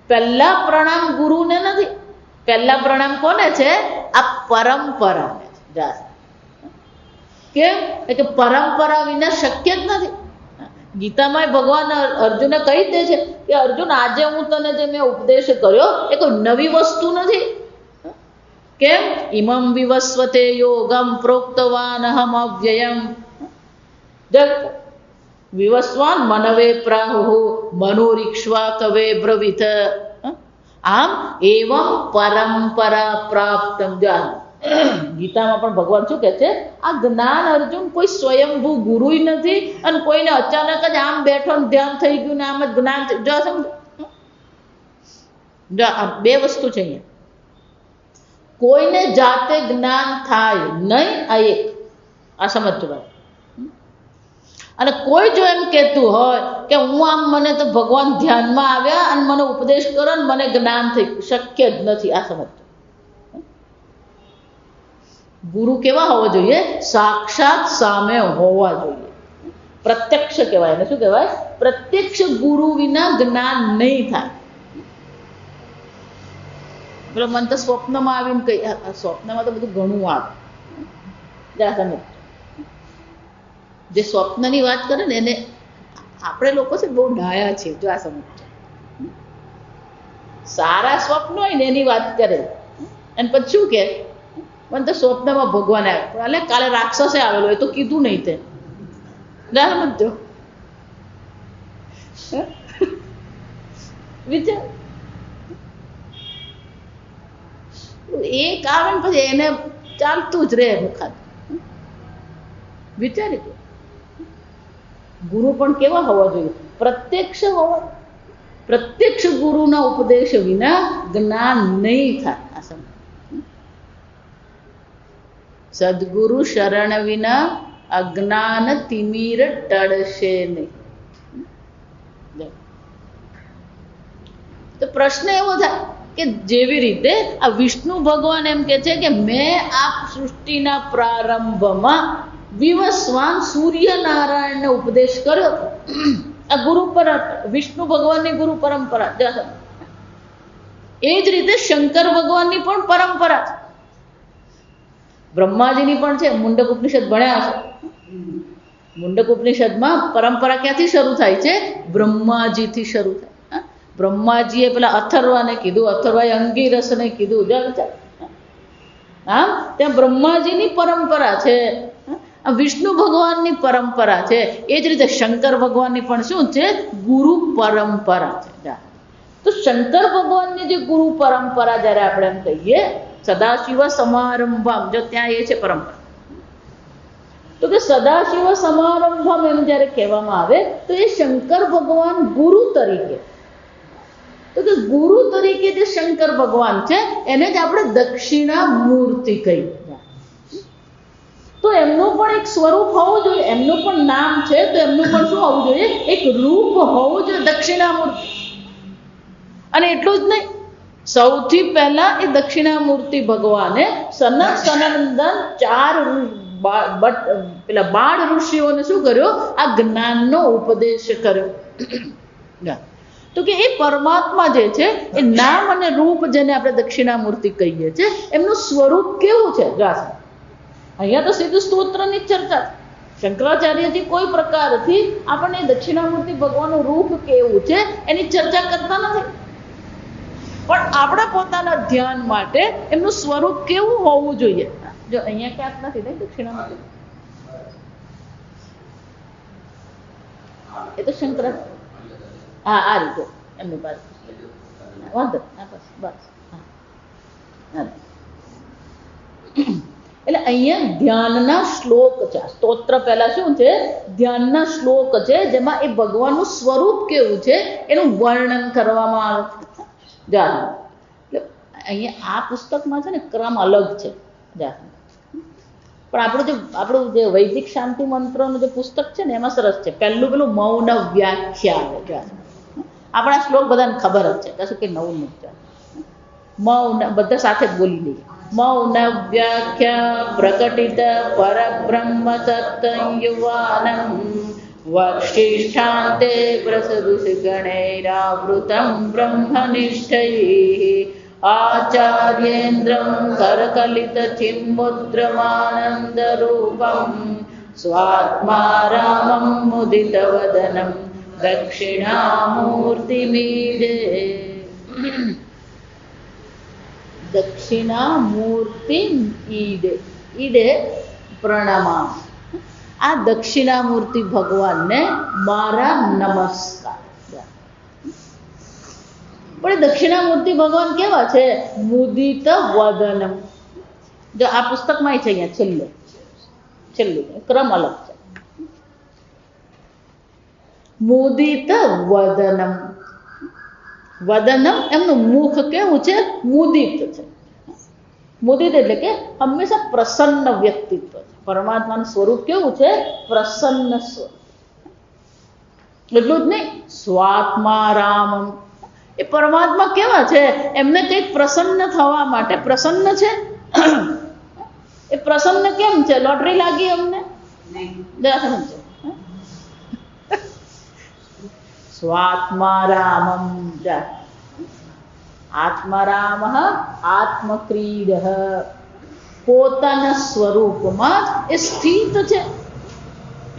પહેલા પ્રણામ ગુરુને નથી, પહેલા પ્રણામ કોને છે? આ પરંપરાને. કેમ? કે પરંપરા વિના શક્ય જ નથી. ગીતામાં ભગવાન અર્જુનને કહી દે છે કે અર્જુન, આજે હું તને જે મેં ઉપદેશ કર્યો એ કોઈ નવી વસ્તુ નથી. કેમ? ઇમમ વિવસ્વતે યોગમ પ્રોક્તવાન અહમ અવ્યયમ. વિવસ્વાન મનવે પ્રાહુ મનોરીક્ષ્વા કવે બ્રવીત. આમ એવમ પરંપરા પ્રાપ્તમ. ગીતામાં પણ ભગવાન શું કહે છે? આ જ્ઞાન અર્જુન કોઈ સ્વયંભૂ ગુરુ નથી અને કોઈને અચાનક જ આમ બેઠો ધ્યાન થઈ ગયું ને આમ જ જ્ઞાન. બે વસ્તુ છે અહીંયા. કોઈને જાતે જ્ઞાન થાય નહીં, આ એક. આ સમજજો. અને કોઈ જો એમ કહેતું હોય કે હું આમ, મને તો ભગવાન ધ્યાનમાં આવ્યા અને મને ઉપદેશ કરો ને મને જ્ઞાન થઈ, શક્ય જ નથી. આ સમજજો. ગુરુ કેવા હોવો જોઈએ? સાક્ષાત સામે હોવા જોઈએ. પ્રત્યક્ષ કહેવાય. એને શું કહેવાય? પ્રત્યક્ષ ગુરુ વિના જ્ઞાન નહીં થાય. પેલો મને તો સ્વપ્નમાં આવીને કઈ, સ્વપ્નમાં તો બધું ઘણું આવે. સમજ, જે સ્વપ્નની વાત કરે ને એને આપણે લોકો છે બહુ ડાયા છે. જો આ સમજ, સારા સ્વપ્ન હોય ને એની વાત કરે અને પછી શું કે મને તો સ્વપ્નમાં ભગવાન આવ્યો. એટલે કાલે રાક્ષસે આવેલો એ તો કીધું નહીં તે. સમજો, વિચાર. એક આવે ને પછી એને ચાલતું જ રહે મુખાત. વિચારી તો ગુરુ પણ કેવા હોવા જોઈએ? પ્રત્યક્ષ હોવા. પ્રત્યક્ષ ગુરુના ઉપદેશ વિના જ્ઞાન નહીં થાય. આ સમજ, સદગુરુ શરણ વિના અજ્ઞાન તિમિર ટળશે નહીં. તો પ્રશ્ન એવો થાય કે જેવી રીતે આ વિષ્ણુ ભગવાન એમ કે છે કે મેં આ સૃષ્ટિના પ્રારંભમાં વિવસ્વાન સૂર્યનારાયણને ઉપદેશ કર્યો. આ ગુરુ પરંપરા, વિષ્ણુ ભગવાનની ગુરુ પરંપરા. એ જ રીતે શંકર ભગવાનની પણ પરંપરા છે. બ્રહ્માજીની પણ છે. મુંડક ઉપનિષદ ભણ્યા હશે. મુંડક ઉપનિષદમાં પરંપરા ક્યાંથી શરૂ થાય છે? બ્રહ્માજીથી શરૂ થાય. બ્રહ્માજીએ પેલા અથર્વાને કીધું, અથર્વાએ અંગીરસને કીધું. ત્યાં બ્રહ્માજીની પરંપરા છે. વિષ્ણુ ભગવાનની પરંપરા છે. એ જ રીતે શંકર ભગવાનની પણ શું છે? ગુરુ પરંપરા છે. તો શંકર ભગવાનની જે ગુરુ પરંપરા જ્યારે આપણે એમ કહીએ સદાશિવ સમારંભમ, જો ત્યાં એ છે પરંપરા, તો કે સદાશિવ સમારંભમ એમ જ્યારે કહેવામાં આવે તો એ શંકર ભગવાન ગુરુ તરીકે, તો કે ગુરુ તરીકે જે શંકર ભગવાન છે એને જ આપણે દક્ષિણા મૂર્તિ કહીએ. તો એમનું પણ એક સ્વરૂપ હોવું જોઈએ, એમનું પણ નામ છે તો એમનું પણ શું હોવું જોઈએ? એક રૂપ હોવું જોઈએ, દક્ષિણામૂર્તિ. અને એટલું જ નહીં, સૌથી પહેલા એ દક્ષિણામૂર્તિ ભગવાને સનત સનંદન 4 પેલા બાળ ઋષિઓને શું કર્યો? આ જ્ઞાનનો ઉપદેશ કર્યો. તો કે એ પરમાત્મા જે છે એ નામ અને રૂપ જેને આપણે દક્ષિણામૂર્તિ કહીએ છીએ એમનું સ્વરૂપ કેવું છે? અહીંયા તો સીધું સ્તોત્રની ચર્ચા. શંકરાચાર્યજી કોઈ પ્રકારથી આપણને દક્ષિણામૂર્તિ ભગવાનનું રૂપ કેવું છે એની ચર્ચા કરતા નથી, પણ આપણે પોતાના ધ્યાન માટે એમનું સ્વરૂપ કેવું હોવું જોઈએ. જો અહીંયા ક્યાંક નથી ને દક્ષિણામૂર્તિ, એ તો શંકર. હા, આ રીતે એમની પાસે વાંધો બસ. અહીંયા ધ્યાનના શ્લોક છે. સ્તોત્ર પહેલા શું છે? ધ્યાનના શ્લોક છે, જેમાં એ ભગવાનનું સ્વરૂપ કેવું છે એનું વર્ણન કરવામાં આવે છે. એટલે અહીંયા આ પુસ્તકમાં છે ને ક્રમ અલગ છે. પણ આપણું જે વૈદિક શાંતિ મંત્રોનું જે પુસ્તક છે ને એમાં સરસ છે. પહેલું પેલું મૌન વ્યાખ્યા આવે. આપણા શ્લોક બધાને ખબર જ છે, કશું કે નવું નથી. મૌન બધા સાથે જ બોલી લઈએ. મૌન વ્યાખ્યા પ્રકટિત પરબ્રહ્મ સત્યં યુવાનમ વક્ષિષ્ઠાંતે પ્રસદુષ ગણૈરાવૃતમ બ્રહ્મનિષ્ઠૈ આચાર્યેન્દ્રમ કરકલિત ચિન્મુદ્રમાનંદ રૂપમ સ્વાત્મા રામમ મુદિત વદનમ દક્ષિણામૂર્તિમીડે. દક્ષિણામૂર્તિ ઈડે પ્રણામ. આ દક્ષિણામૂર્તિ ભગવાનને મારા નમસ્કાર. પણ દક્ષિણામૂર્તિ ભગવાન કેવા છે? મુદિત વદનમ. જો આ પુસ્તકમાં છે, અહીંયા છેલ્લું ક્રમ અલગ છે. મુદિત વદનમ. વદનમ એમનું મુખ કેવું છે? મુદિત છે. મુદિત એટલે કે હંમેશા પ્રસન્ન વ્યક્તિત્વ છે. પરમાત્માનું સ્વરૂપ કેવું છે? પ્રસન્ન સ્વરૂપ. એટલું જ નહીં, સ્વાત્મા રામમ. એ પરમાત્મા કેવા છે? એમને કંઈક પ્રસન્ન થવા માટે પ્રસન્ન છે. એ પ્રસન્ન કેમ છે? લોટરી લાગી અમને? સ્વાત્મા રામમ. આત્મરામ આત્મક્રીડ. પોતાના સ્વરૂપમાં એ સ્થિત છે.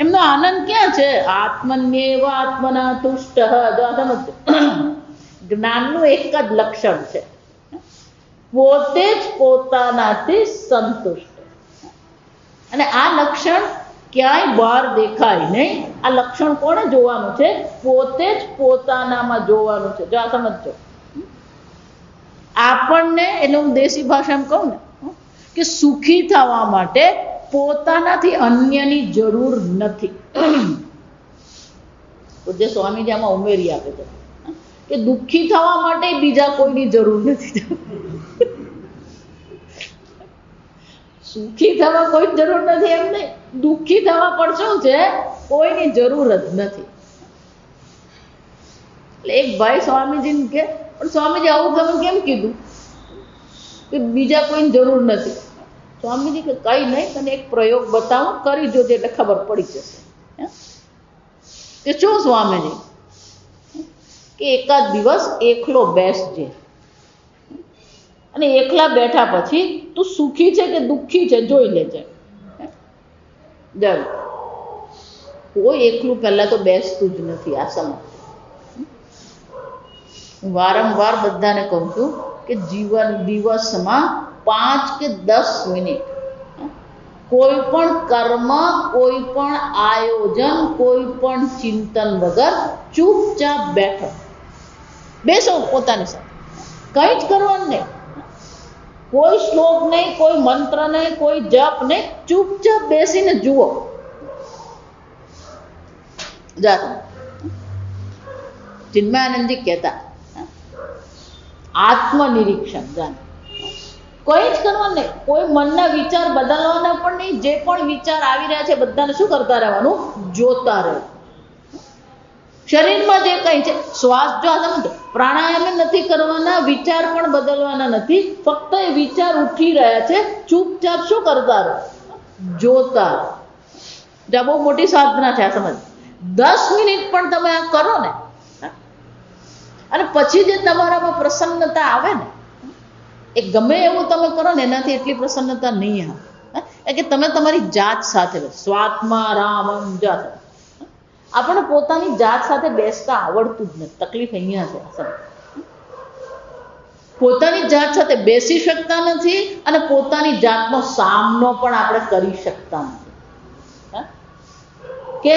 એમનો આનંદ ક્યાં છે? આત્મન્યેવ આત્મના તુષ્ટ. જ્ઞાનનું એક જ લક્ષણ છે, પોતે જ પોતાનાથી સંતુષ્ટ. અને આ લક્ષણ ક્યાંય બહાર દેખાય નહીં. આ લક્ષણ કોને જોવાનું છે? પોતે જ પોતાનામાં જોવાનું છે. જો આ સમજો. આપણને, એટલે હું દેશી ભાષામાં કહું ને કે સુખી થવા માટે પોતાનાથી અન્યની જરૂર નથી. પૂજ્ય સ્વામીજી આમાં ઉમેરી આપે છે કે દુઃખી થવા માટે બીજા કોઈની જરૂર નથી. સુખી થવા કોઈ જરૂર નથી એમ નહીં, દુઃખી થવા પણ શું છે? કોઈની જરૂર જ નથી. એટલે એક ભાઈ સ્વામીજીને કે, પણ સ્વામીજી આવું તમે કેમ કીધું કે બીજા કોઈની જરૂર નથી? સ્વામીજી કે કઈ નહીં, તને એક પ્રયોગ બતાવું, કરી જોજે એટલે ખબર પડી જશે. કે શું સ્વામીજી? કે એકાદ દિવસ એકલો બેસજે અને એકલા બેઠા પછી તું સુખી છે કે દુઃખી છે જોઈ લેજે. કોઈ એકલું પહેલા તો બેસતું જ નથી. આ સમય હું વારંવાર બધાને કહું છું કે દિવસમાં 5 કે 10 મિનિટ કોઈ પણ કર્મ, કોઈ પણ આયોજન, કોઈ પણ ચિંતન વગર ચૂપચાપ બેસો પોતાની સાથે. કંઈ જ કરવાનું નહીં, કોઈ શ્લોક નહીં, કોઈ મંત્ર નહીં, કોઈ જપ નહીં, ચૂપચાપ બેસીને જુઓ. ચિન્મયાનંદજી કહેતા આત્મનિરીક્ષણ. જાણ કોઈ જ કરવાનું નહીં, કોઈ મનના વિચાર બદલવાના પણ નહીં. જે પણ વિચાર આવી રહ્યા છે બધાને શું કરતા રહેવાનું? જોતા રહેવું. શરીરમાં જે કંઈ છે, શ્વાસ જો સમજો, પ્રાણાયામ નથી કરવાના, વિચાર પણ બદલવાના નથી. ફક્ત એ વિચાર ઉઠી રહ્યા છે, ચૂપચાપ શું કરતા રહો? જોતા રહો. બહુ મોટી સાધના છે આ. સમજ, 10 મિનિટ પણ તમે આ કરો ને, અને પછી જે તમારામાં પ્રસન્નતા આવે ને, એ ગમે એવું તમે કરો ને એનાથી એટલી પ્રસન્નતા નહીં આવે કે તમે તમારી જાત સાથે સ્વાત્મા રામમ. જાત આપણે પોતાની જાત સાથે બેસતા આવડતું જ નથી. તકલીફ અહીંયા છે. પોતાની જાત સાથે બેસી શકતા નથી અને પોતાની જાતનો સામનો પણ આપણે કરી શકતા નથી. કે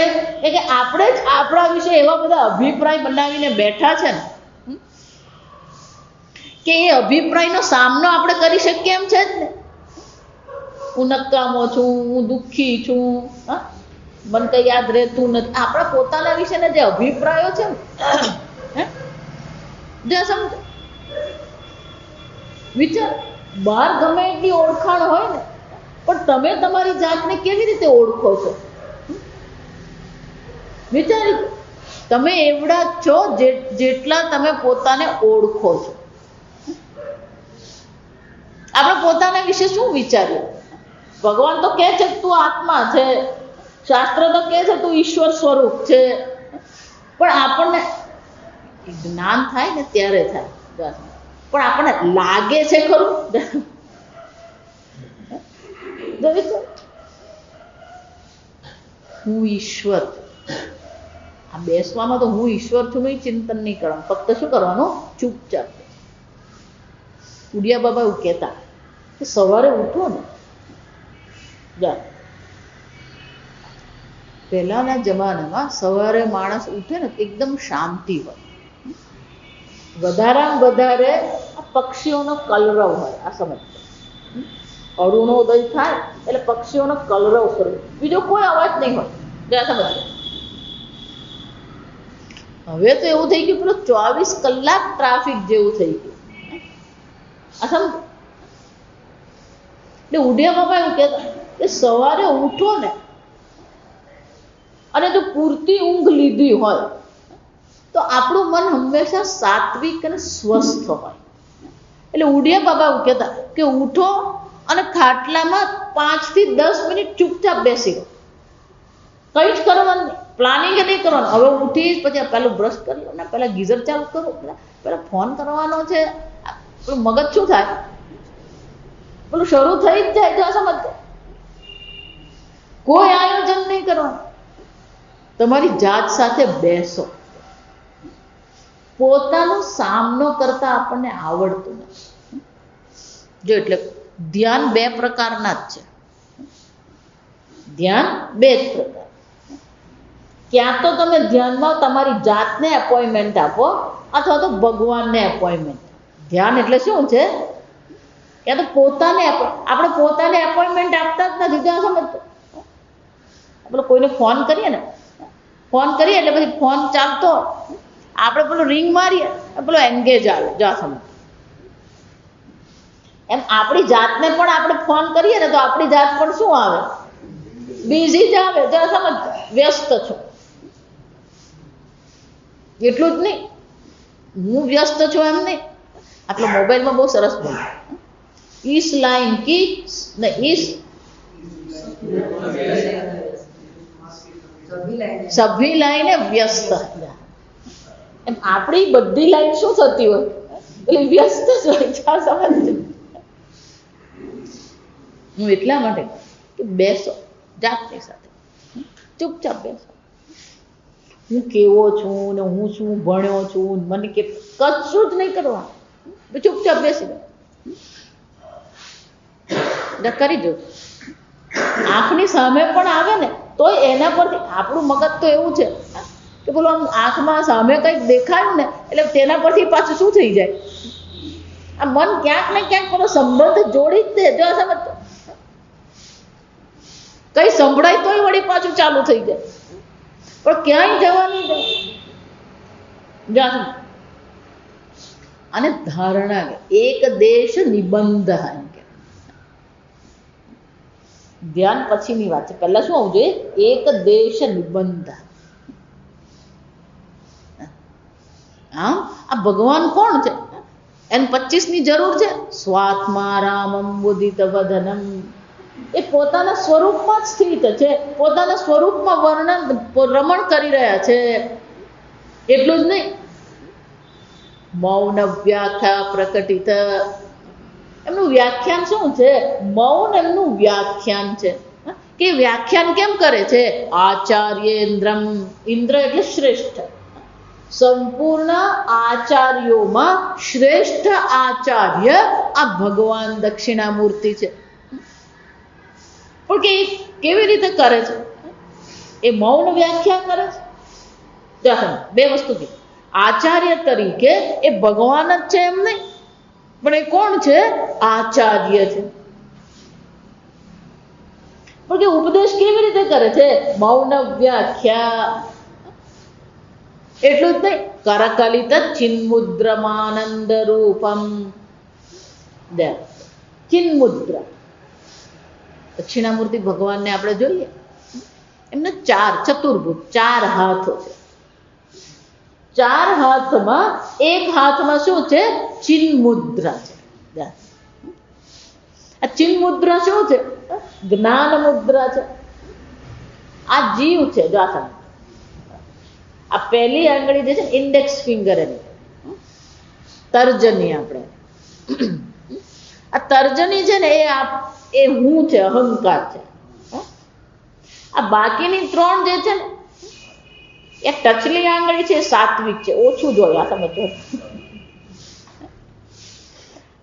આપણે જ આપણા વિશે એવા બધા અભિપ્રાય બનાવીને બેઠા છે ને કે એ અભિપ્રાયનો સામનો આપણે કરી શકીએ એમ છે જ ને. હું નકામો છું, હું દુઃખી છું, હા, મને કંઈ યાદ રહેતું નથી. આપણા પોતાના વિશેના જે અભિપ્રાયો છે ને, જે સમજો વિચાર, બહાર ગમે એટલી ઓળખાણ હોય ને, પણ તમે તમારી જાતને કેવી રીતે ઓળખો છો? વિચારી, તમે એવડા જ છો જેટલા તમે પોતાને ઓળખો છો. આપણે પોતાના વિશે શું વિચારીએ? ભગવાન તો કહે છે કે તું આત્મા છે, શાસ્ત્ર તો કહે છે તું ઈશ્વર સ્વરૂપ છે, પણ આપણને જ્ઞાન થાય ને ત્યારે થાય, પણ આપણને લાગે છે ખરું? હું ઈશ્વર, આ બેસવામાં તો હું ઈશ્વર છું નહીં ચિંતન નહીં કરવાનું, ફક્ત શું કરવાનું? ચૂપચાપ. ઉડિયા બાબા એવું કહેતા કે સવારે ઉઠો ને, પહેલાના જમાનામાં સવારે માણસ ઉઠે ને એકદમ શાંતિ હોય, વધારામાં વધારે પક્ષીઓનો કલરવ હોય. આ સમજ, અરુણોદય થાય એટલે પક્ષીઓનો કલરવ કરે, બીજો કોઈ અવાજ નહીં હોય. સમજ. હવે તો એવું થઈ ગયું, પેલું 24 કલાક ટ્રાફિક જેવું થઈ ગયું. આ સમજ. એટલે ઉડિયા બાબા એવું કહેતા કે સવારે ઉઠો ને, અને જો પૂરતી ઊંઘ લીધી હોય તો આપણું મન હંમેશા સાત્વિક અને સ્વસ્થ હોય. એટલે ઉડિયા બાબા એવું કહેતા કે ઉઠો અને ખાટલામાં 5 થી 10 મિનિટ ચૂપચાપ બેસી રહો, કંઈ જ કરવાનું નહીં, પ્લાનિંગ નહીં કરવાનું. હવે ઉઠીશ પછી પહેલું બ્રશ કરી લો ને, પહેલાં ગીઝર ચાલુ કરો, પહેલાં ફોન કરવાનો છે, પેલું મગજ શું થાય, પેલું શરૂ થઈ જ જાય. જો સમજ, કોઈ આયોજન નહીં કરવાનું. તમારી જાત સાથે બેસો. પોતાનો સામનો કરતા આપણને આવડતું નથી. જો એટલે ધ્યાન 2 પ્રકારના જ છે. ધ્યાન 2 જ પ્રકાર. ક્યાં તો તમે ધ્યાનમાં તમારી જાતને એપોઇન્ટમેન્ટ આપો, અથવા તો ભગવાનને એપોઇન્ટમેન્ટ. ધ્યાન એટલે શું છે? ક્યાં તો પોતાને, આપણે પોતાને એપોઇન્ટમેન્ટ આપતા જ નથી. ત્યાં સમજતો, આપણે કોઈને ફોન કરીએ ને, ફોન કરીએ એટલે પછી ફોન ચાલતો, આપણે પેલું રિંગ મારીએ, પેલો એન્ગેજ આવે. જા સમજ. એમ આપણી જાતને પણ આપણે ફોન કરીએ ને તો આપણી જાત પણ શું આવે? બિઝી જ આવે. જા સમજ, વ્યસ્ત છું. એટલું જ નહીં, હું વ્યસ્ત છું એમ નહીં. આપણો મોબાઈલમાં બહુ સરસ બોલે, ઈસ લાઈન કી ને ઈસ સભી લાઈને વ્યસ્ત. એમ આપણી બધી લાઈન શું થતી હોય? એટલે વ્યસ્ત જ હોય. સમજ. હું એટલા માટે કે બેસો જાતની સાથે, ચૂપચાપ બેસો. હું કેવો છું ને હું શું ભણ્યો છું, મને કે કશું જ નહીં કરવાનું, ચૂપચાપ બેસી દો, કરી દો. આંખની સામે પણ આવે ને તોય એના પરથી આપણું મગજ તો એવું છે કે બોલો આમ આંખમાં સામે કંઈક દેખાયું ને એટલે તેના પરથી પાછું શું થઈ જાય? આ મન ક્યાંક ને ક્યાંક પેલો સંબંધ જોડી જ દે. જો સમજ, કઈ સંભળાય તોય વળી પાછું ચાલુ થઈ જાય, પણ ક્યાંય જવાની નહીં. અને ધારણા એક દેશ નિબંધ, ધ્યાન પછીની વાત છે. પહેલા શું આવવું જોઈએ? એક દેશ નિબંધ. હા, આ ભગવાન કોણ છે? એને 25ની જરૂર છે. સ્વાત્મા રામમ મુદિત વદનમ. એ પોતાના સ્વરૂપમાં જ સ્થિત છે, પોતાના સ્વરૂપમાં રમણ કરી રહ્યા છે. એટલું જ નહીં, મૌન વ્યાખ્યા પ્રકટિત. એમનું વ્યાખ્યાન શું છે? મૌન એમનું વ્યાખ્યાન છે. કે વ્યાખ્યાન કેમ કરે છે? આચાર્યેન્દ્રમ. ઇન્દ્ર એટલે શ્રેષ્ઠ. સંપૂર્ણ આચાર્યોમાં શ્રેષ્ઠ આચાર્ય આ ભગવાન દક્ષિણામૂર્તિ છે. પણ કે કેવી રીતે કરે છે? એ મૌન વ્યાખ્યા કરે છે. 2 વસ્તુ કે આચાર્ય તરીકે એ ભગવાન જ છે એમ નહીં, પણ એ કોણ છે? આચાર્ય છે. પણ કે ઉપદેશ કેવી રીતે કરે છે? મૌન વ્યાખ્યા. એટલું જ નહીં, કરકલિત ચિન્મુદ્રમાનંદ રૂપમ. ચિન્મુદ્રા દક્ષિણામૂર્તિ ભગવાનને આપણે જોઈએ, એમને ચતુર્ભુજ 4 હાથો છે. 4 હાથમાં એક હાથમાં શું છે? ચિન્મુદ્રા છે. આ ચિન્મુદ્રા શું છે? જ્ઞાન મુદ્રા છે. આ જીવ છે. જો આ પહેલી આંગળી જે છે, ઇન્ડેક્સ ફિંગર, એની તર્જની, આપણે આ તર્જની છે ને, એ હું છે, અહંકાર છે. આ બાકીની 3 જે છે ને, એ ટચલી આંગળી છે, સાત્વિક છે. ઓછું જોઈએ આ સમજો.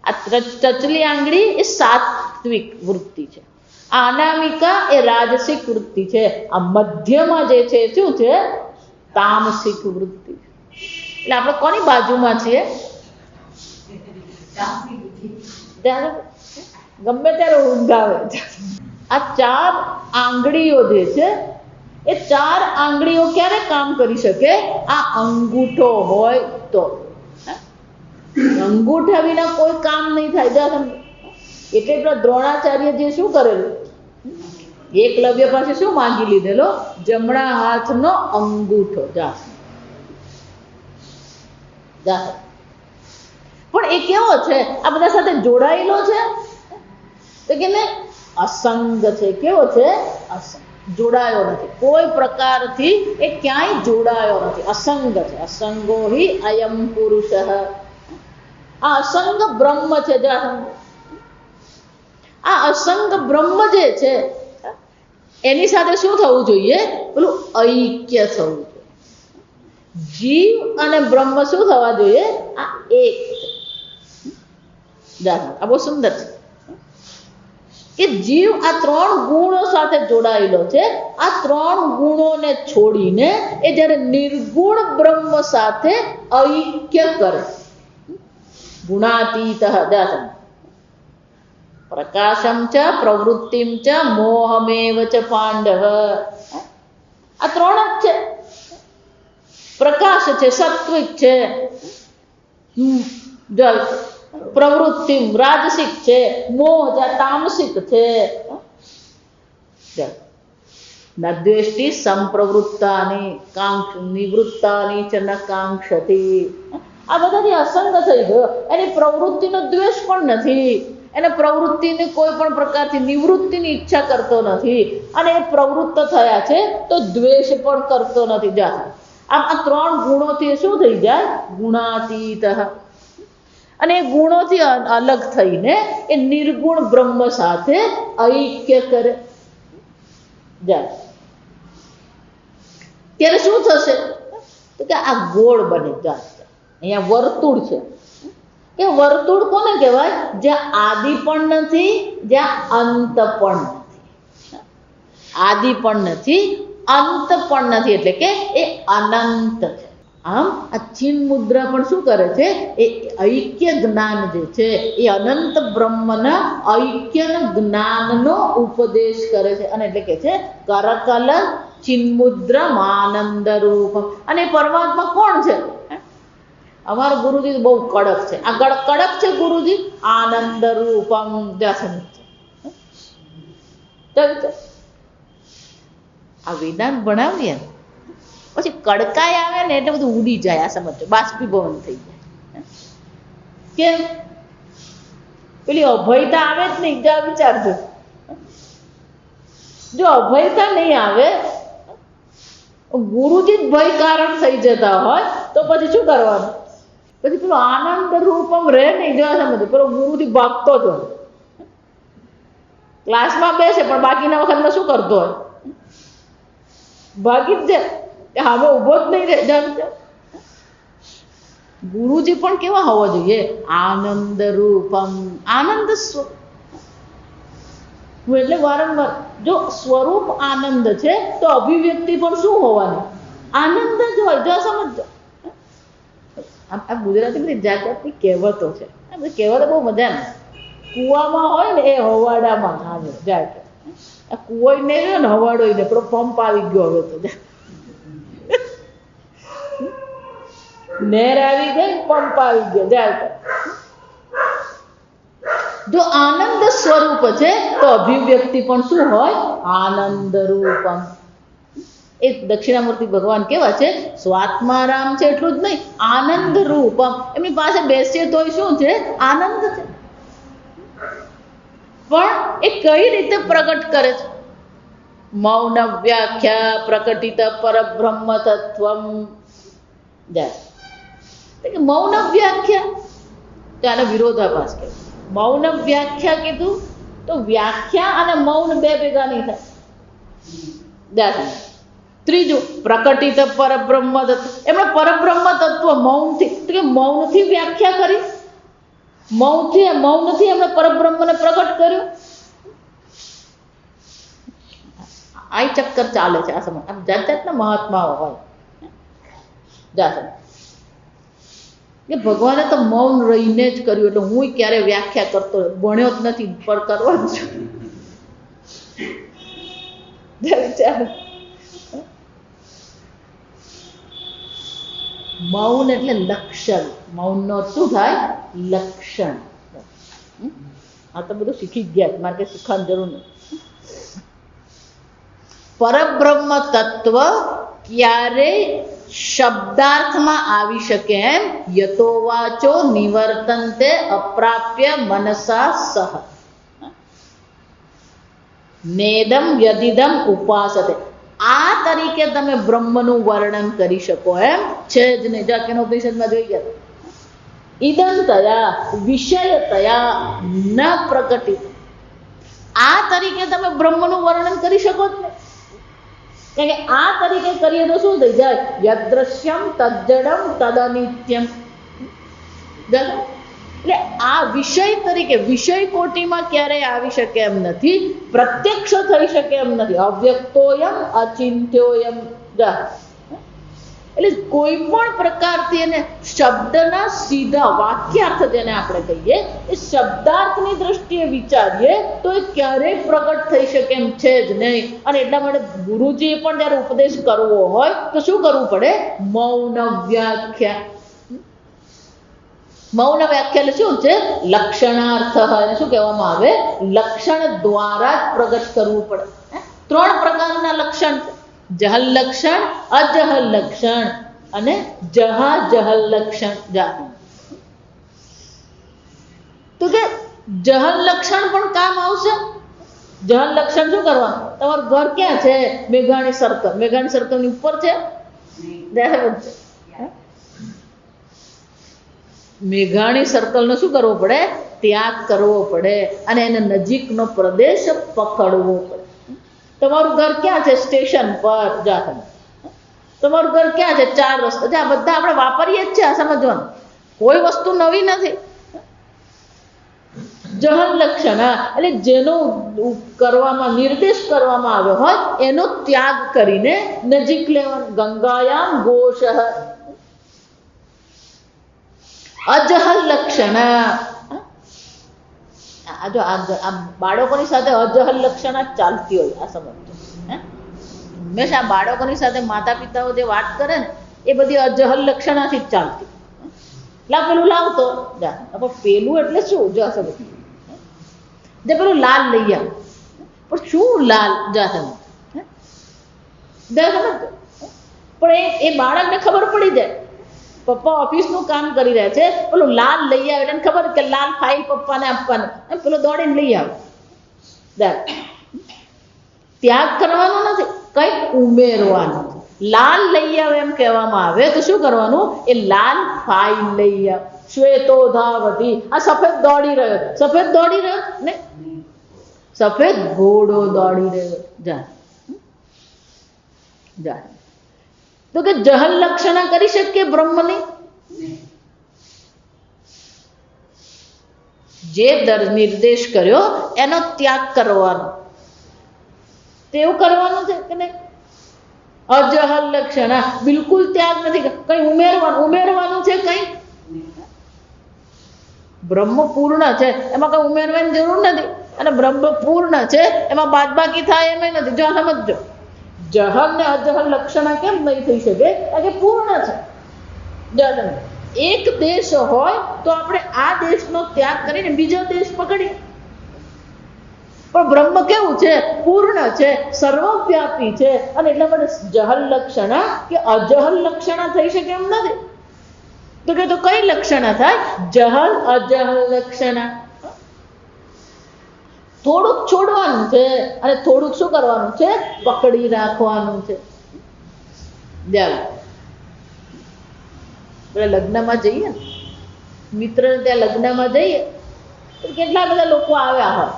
આ ટચલી આંગળી એ સાત્વિક વૃત્તિ છે. આ અનામિકા એ રાજસિક વૃત્તિ છે. આ મધ્યમાં જે છે શું છે? તામસિક વૃત્તિ. એટલે આપણે કોની બાજુમાં છીએ? ગમે ત્યારે ઊંઘ આવે. આ 4 આંગળીઓ જે છે, એ 4 આંગળીઓ ક્યારે કામ કરી શકે? આ અંગૂઠો હોય તો. અંગૂઠા વિના કોઈ કામ નહીં થાય. એટલે પેલા દ્રોણાચાર્ય જે શું કરેલું? એકલવ્ય પાસે શું માંગી લીધેલો? જમણા હાથનો અંગૂઠો. પણ એ કેવો છે? આ બધા સાથે જોડાયેલો છે તો કે અસંગ છે. કેવો છે? અસંગ. જોડાયો નથી કોઈ પ્રકારથી. એ ક્યાંય જોડાયો નથી. અસંગ છે. અસંગો હિ અયમ પુરુષ. આ અસંગ બ્રહ્મ છે. આ અસંગ બ્રહ્મ જે છે, એની સાથે શું થવું જોઈએ? પેલું ઐક્ય થવું જોઈએ. જીવ અને બ્રહ્મ શું થવા જોઈએ? આ એક છે. આ બહુ સુંદર છે કે જીવ આ 3 ગુણો સાથે જોડાયેલો છે. આ 3 ગુણોને છોડીને એ જ્યારે નિર્ગુણ બ્રહ્મ સાથે ઐક્ય કરે. ગુણાતીત પ્રકાશમ ચ પ્રવૃત્તિમ ચ મોહમેવ ચ પાંડવ. આ 3 જ છે. પ્રકાશ છે, સત્વિક છે, પ્રવૃત્તિ રાજસિક છે, મોહ તામસિક છે. ન દ્વેષ્ટિ સંપ્રવૃત્તાની નિવૃત્તાની ચ ન કાંક્ષતી. આ બધાથી અસંગ થઈ ગયો. એની પ્રવૃત્તિનો દ્વેષ પણ નથી. એને પ્રવૃત્તિની કોઈ પણ પ્રકારથી નિવૃત્તિની ઈચ્છા કરતો નથી. અને એ પ્રવૃત્ત થયા છે તો દ્વેષ પણ કરતો નથી. આમ આ 3 ગુણોથી શું થઈ જાય? ગુણાતીત. અને એ ગુણોથી અલગ થઈને એ નિર્ગુણ બ્રહ્મ સાથે ઐક્ય કરે. ત્યારે શું થશે? તો કે આ ગોળ બને. અહીંયા વર્તુળ છે. એ વર્તુળ કોને કહેવાય? જ્યાં આદિ પણ નથી, જ્યાં અંત પણ નથી. આદિ પણ નથી, અંત પણ નથી. એટલે કે એ અનંત છે. આમ આ ચિન્ન મુદ્રા પણ શું કરે છે? એ ઐક્ય જ્ઞાન જે છે, એ અનંત બ્રહ્મના ઐક્યના જ્ઞાનનો ઉપદેશ કરે છે. અને એટલે કે છે કરકલ ચિન્મુદ્રમાનંદ રૂપ. અને પરમાત્મા કોણ છે? અમારા ગુરુજી બહુ કડક છે. આ કડક છે ગુરુજી. આનંદ રૂપમ. આ વેદાંત ભણાવીએ પછી કડકાઈ આવે ને એટલે બધું ઉડી જાય. આ સમજો, બાષ્પીભવન થઈ જાય. કેમ? પેલી અભયતા આવે જ નહીં. વિચારજો, જો અભયતા નહીં આવે, ગુરુજી જ ભય કારણ થઈ જતા હોય તો પછી શું કરવાનું? પછી પેલો આનંદ રૂપમ રહે નહીં. જવા સમજો, પેલો ગુરુથી ભાગતો જ હોય. ક્લાસમાં બેસે પણ બાકીના વખતમાં શું કરતો હોય? ભાગી જ જાય. હવે ઉભો જ નહીં રહે. ગુરુજી પણ કેવા હોવા જોઈએ? આનંદ રૂપમ. આનંદ સ્વરૂપ. એટલે વારંવાર જો સ્વરૂપ આનંદ છે તો અભિવ્યક્તિ પણ શું હોવાની? આનંદ જ હોય. જો સમજો, આ ગુજરાતી બધી જાત જાતની કહેવતો છે. આ બધી કહેવતો બહુ મજાની. કુવામાં હોય ને એ હવાડામાં આવે જાય. આ કુવો નહીં રહ્યો ને હવાડો ને પેલો પંપ આવી ગયો હવે તો નહેર આવી ગઈ પંપ આવી ગયો જાય જો આનંદ સ્વરૂપ છે તો અભિવ્યક્તિ પણ શું હોય આનંદ રૂપમ એ દક્ષિણામૂર્તિ ભગવાન કેવા છે સ્વાત્મારામ છે એટલું જ નહીં આનંદ રૂપમ એમની પાસે બેસીએ તોય શું છે આનંદ છે પણ એ કઈ રીતે પ્રગટ કરે છે મૌન વ્યાખ્યા પ્રકટિત પરબ્રહ્મ તત્વમ જાય મૌન વ્યાખ્યા તો આનો વિરોધાભાસ કહેવાય મૌન વ્યાખ્યા કીધું તો વ્યાખ્યા અને મૌન બે ભેગા નહીં થાય ત્રીજું પ્રકટિત પરબ્રહ્મ તત્વ એમણે પરબ્રહ્મ તત્વ મૌનથી તો કે મૌનથી વ્યાખ્યા કરી મૌનથી એમણે પરબ્રહ્મને પ્રગટ કર્યું આ ચક્કર ચાલે છે આ સમય આમ જાત જાતના મહાત્માઓ હોય કે ભગવાને તો મૌન રહીને જ કર્યું એટલે હું ક્યારે વ્યાખ્યા કરતો ભણ્યો જ નથી પર કરવાનું છું મૌન એટલે લક્ષણ મૌનનો શું થાય લક્ષણ આ તો બધું શીખી ગયા મારે કઈ શીખવાની જરૂર નથી પરબ્રહ્મ તત્વ ક્યારે શબ્દાર્થમાં આવી શકે એમ યતો વાચો નિવર્તન્તે અપ્રાપ્ય મનસા સહ નેદમ યદિદમ ઉપાસતે આ તરીકે તમે બ્રહ્મનું વર્ણન કરી શકો એમ છે જ નહીં જો કેનોપનિષદમાં જોઈ ગયા ઇદંતયા વિષયતયા ન પ્રકટિત આ તરીકે તમે બ્રહ્મનું વર્ણન કરી શકો જ નહીં કારણ કે આ તરીકે કરીએ તો શું થઈ જાય યદ્રશ્યમ તજ્જડમ તદનિત્યમ એટલે આ વિષય તરીકે વિષય કોટીમાં ક્યારેય આવી શકે એમ નથી પ્રત્યક્ષ થઈ શકે એમ નથી અવ્યક્તોયમ અચિંત્યોયમ એટલે કોઈ પણ પ્રકારથી એને શબ્દના સીધા વાક્યાર્થ જેને આપણે કહીએ એ શબ્દાર્થની દ્રષ્ટિએ વિચારીએ તો એ ક્યારેય પ્રગટ થઈ શકે એમ છે જ નહીં અને એટલા માટે ગુરુજીએ પણ જ્યારે ઉપદેશ કરવો હોય તો શું કરવું પડે મૌન વ્યાખ્યા મૌન વ્યાખ્યા એટલે શું છે લક્ષણાર્થ એને શું કહેવામાં આવે લક્ષણ દ્વારા જ પ્રગટ કરવું પડે ત્રણ પ્રકારના લક્ષણ છે જહલ લક્ષણ અજહલ લક્ષણ અને જહલ લક્ષણ તો કે જહલ લક્ષણ પણ કામ આવશે જહલ લક્ષણ શું કરવાનું તમારું ઘર ક્યાં છે મેઘાણી સર્કલ ની ઉપર છે મેઘાણી સર્કલ નો શું કરવો પડે ત્યાગ કરવો પડે અને એને નજીકનો પ્રદેશ પકડવો પડે તમારું ઘર ક્યાં છે સ્ટેશન પર તમારું ઘર ક્યાં છે ચાર રસ્તા જ્યાં બધા આપણે વાપરીએ જ છે આ સમજવાનું કોઈ વસ્તુ નવી નથી જહલ લક્ષણ એટલે જેનો કરવામાં નિર્દેશ કરવામાં આવ્યો હોય એનો ત્યાગ કરીને નજીક લેવાનું ગંગાયામ ગોષ અજહલ લક્ષણ જો આ બાળકોની સાથે અજહલ લક્ષણ જ ચાલતી હોય આ સમજજો હંમેશા બાળકોની સાથે માતા પિતાઓ જે વાત કરે ને એ બધી અજહલ લક્ષણાથી જ ચાલતી પેલું લાવતો પેલું એટલે શું જો સમજ જે પેલું લાલ લઈ આવ પણ શું લાલ પણ એ બાળકને ખબર પડી જાય પપ્પા ઓફિસનું કામ કરી રહ્યા છે પેલું લાલ લઈ આવે એટલે ખબર કે લાલ ફાઇલ પપ્પાને આપવાનું પેલો દોડીને લઈ આવે ત્યાગ કરવાનો નથી કંઈક ઉમેરવાનું લાલ લઈ આવે એમ કહેવામાં આવે તો શું કરવાનું એ લાલ ફાઇલ લઈ આવે શ્વેતો ધાવતી આ સફેદ દોડી રહ્યો ને સફેદ ઘોડો દોડી રહ્યો જા તો કે જહલ લક્ષણા કરી શકીએ બ્રહ્મની જે નિર્દેશ કર્યો એનો ત્યાગ કરવાનો તેવું કરવાનું છે કે નહીં અજહલ લક્ષણા બિલકુલ ત્યાગ નથી કઈ ઉમેરવાનું છે કઈ બ્રહ્મ પૂર્ણ છે એમાં કઈ ઉમેરવાની જરૂર નથી અને બ્રહ્મ પૂર્ણ છે, એમાં બાદબાકી થાય એમ નથી. જો સમજો, જહલ ને અજહલ લક્ષણા કેમ નહીં થઈ શકે? કારણ કે પૂર્ણ છે. જો સમજો, એક દેશ હોય તો આપણે આ દેશનો ત્યાગ કરીને બીજો દેશ પકડીએ, પણ બ્રહ્મ કેવું છે? પૂર્ણ છે, સર્વવ્યાપી છે, અને એટલા માટે જહલ લક્ષણા કે અજહલ લક્ષણા થઈ શકે એમ નથી. તો કે તો કઈ લક્ષણા થાય? જહલ અજહલ લક્ષણા. થોડુંક છોડવાનું છે અને થોડુંક શું કરવાનું છે? પકડી રાખવાનું છે. લગ્નમાં જઈએ, મિત્ર ત્યાં લગ્નમાં જઈએ તો કેટલા બધા લોકો આવ્યા હોય,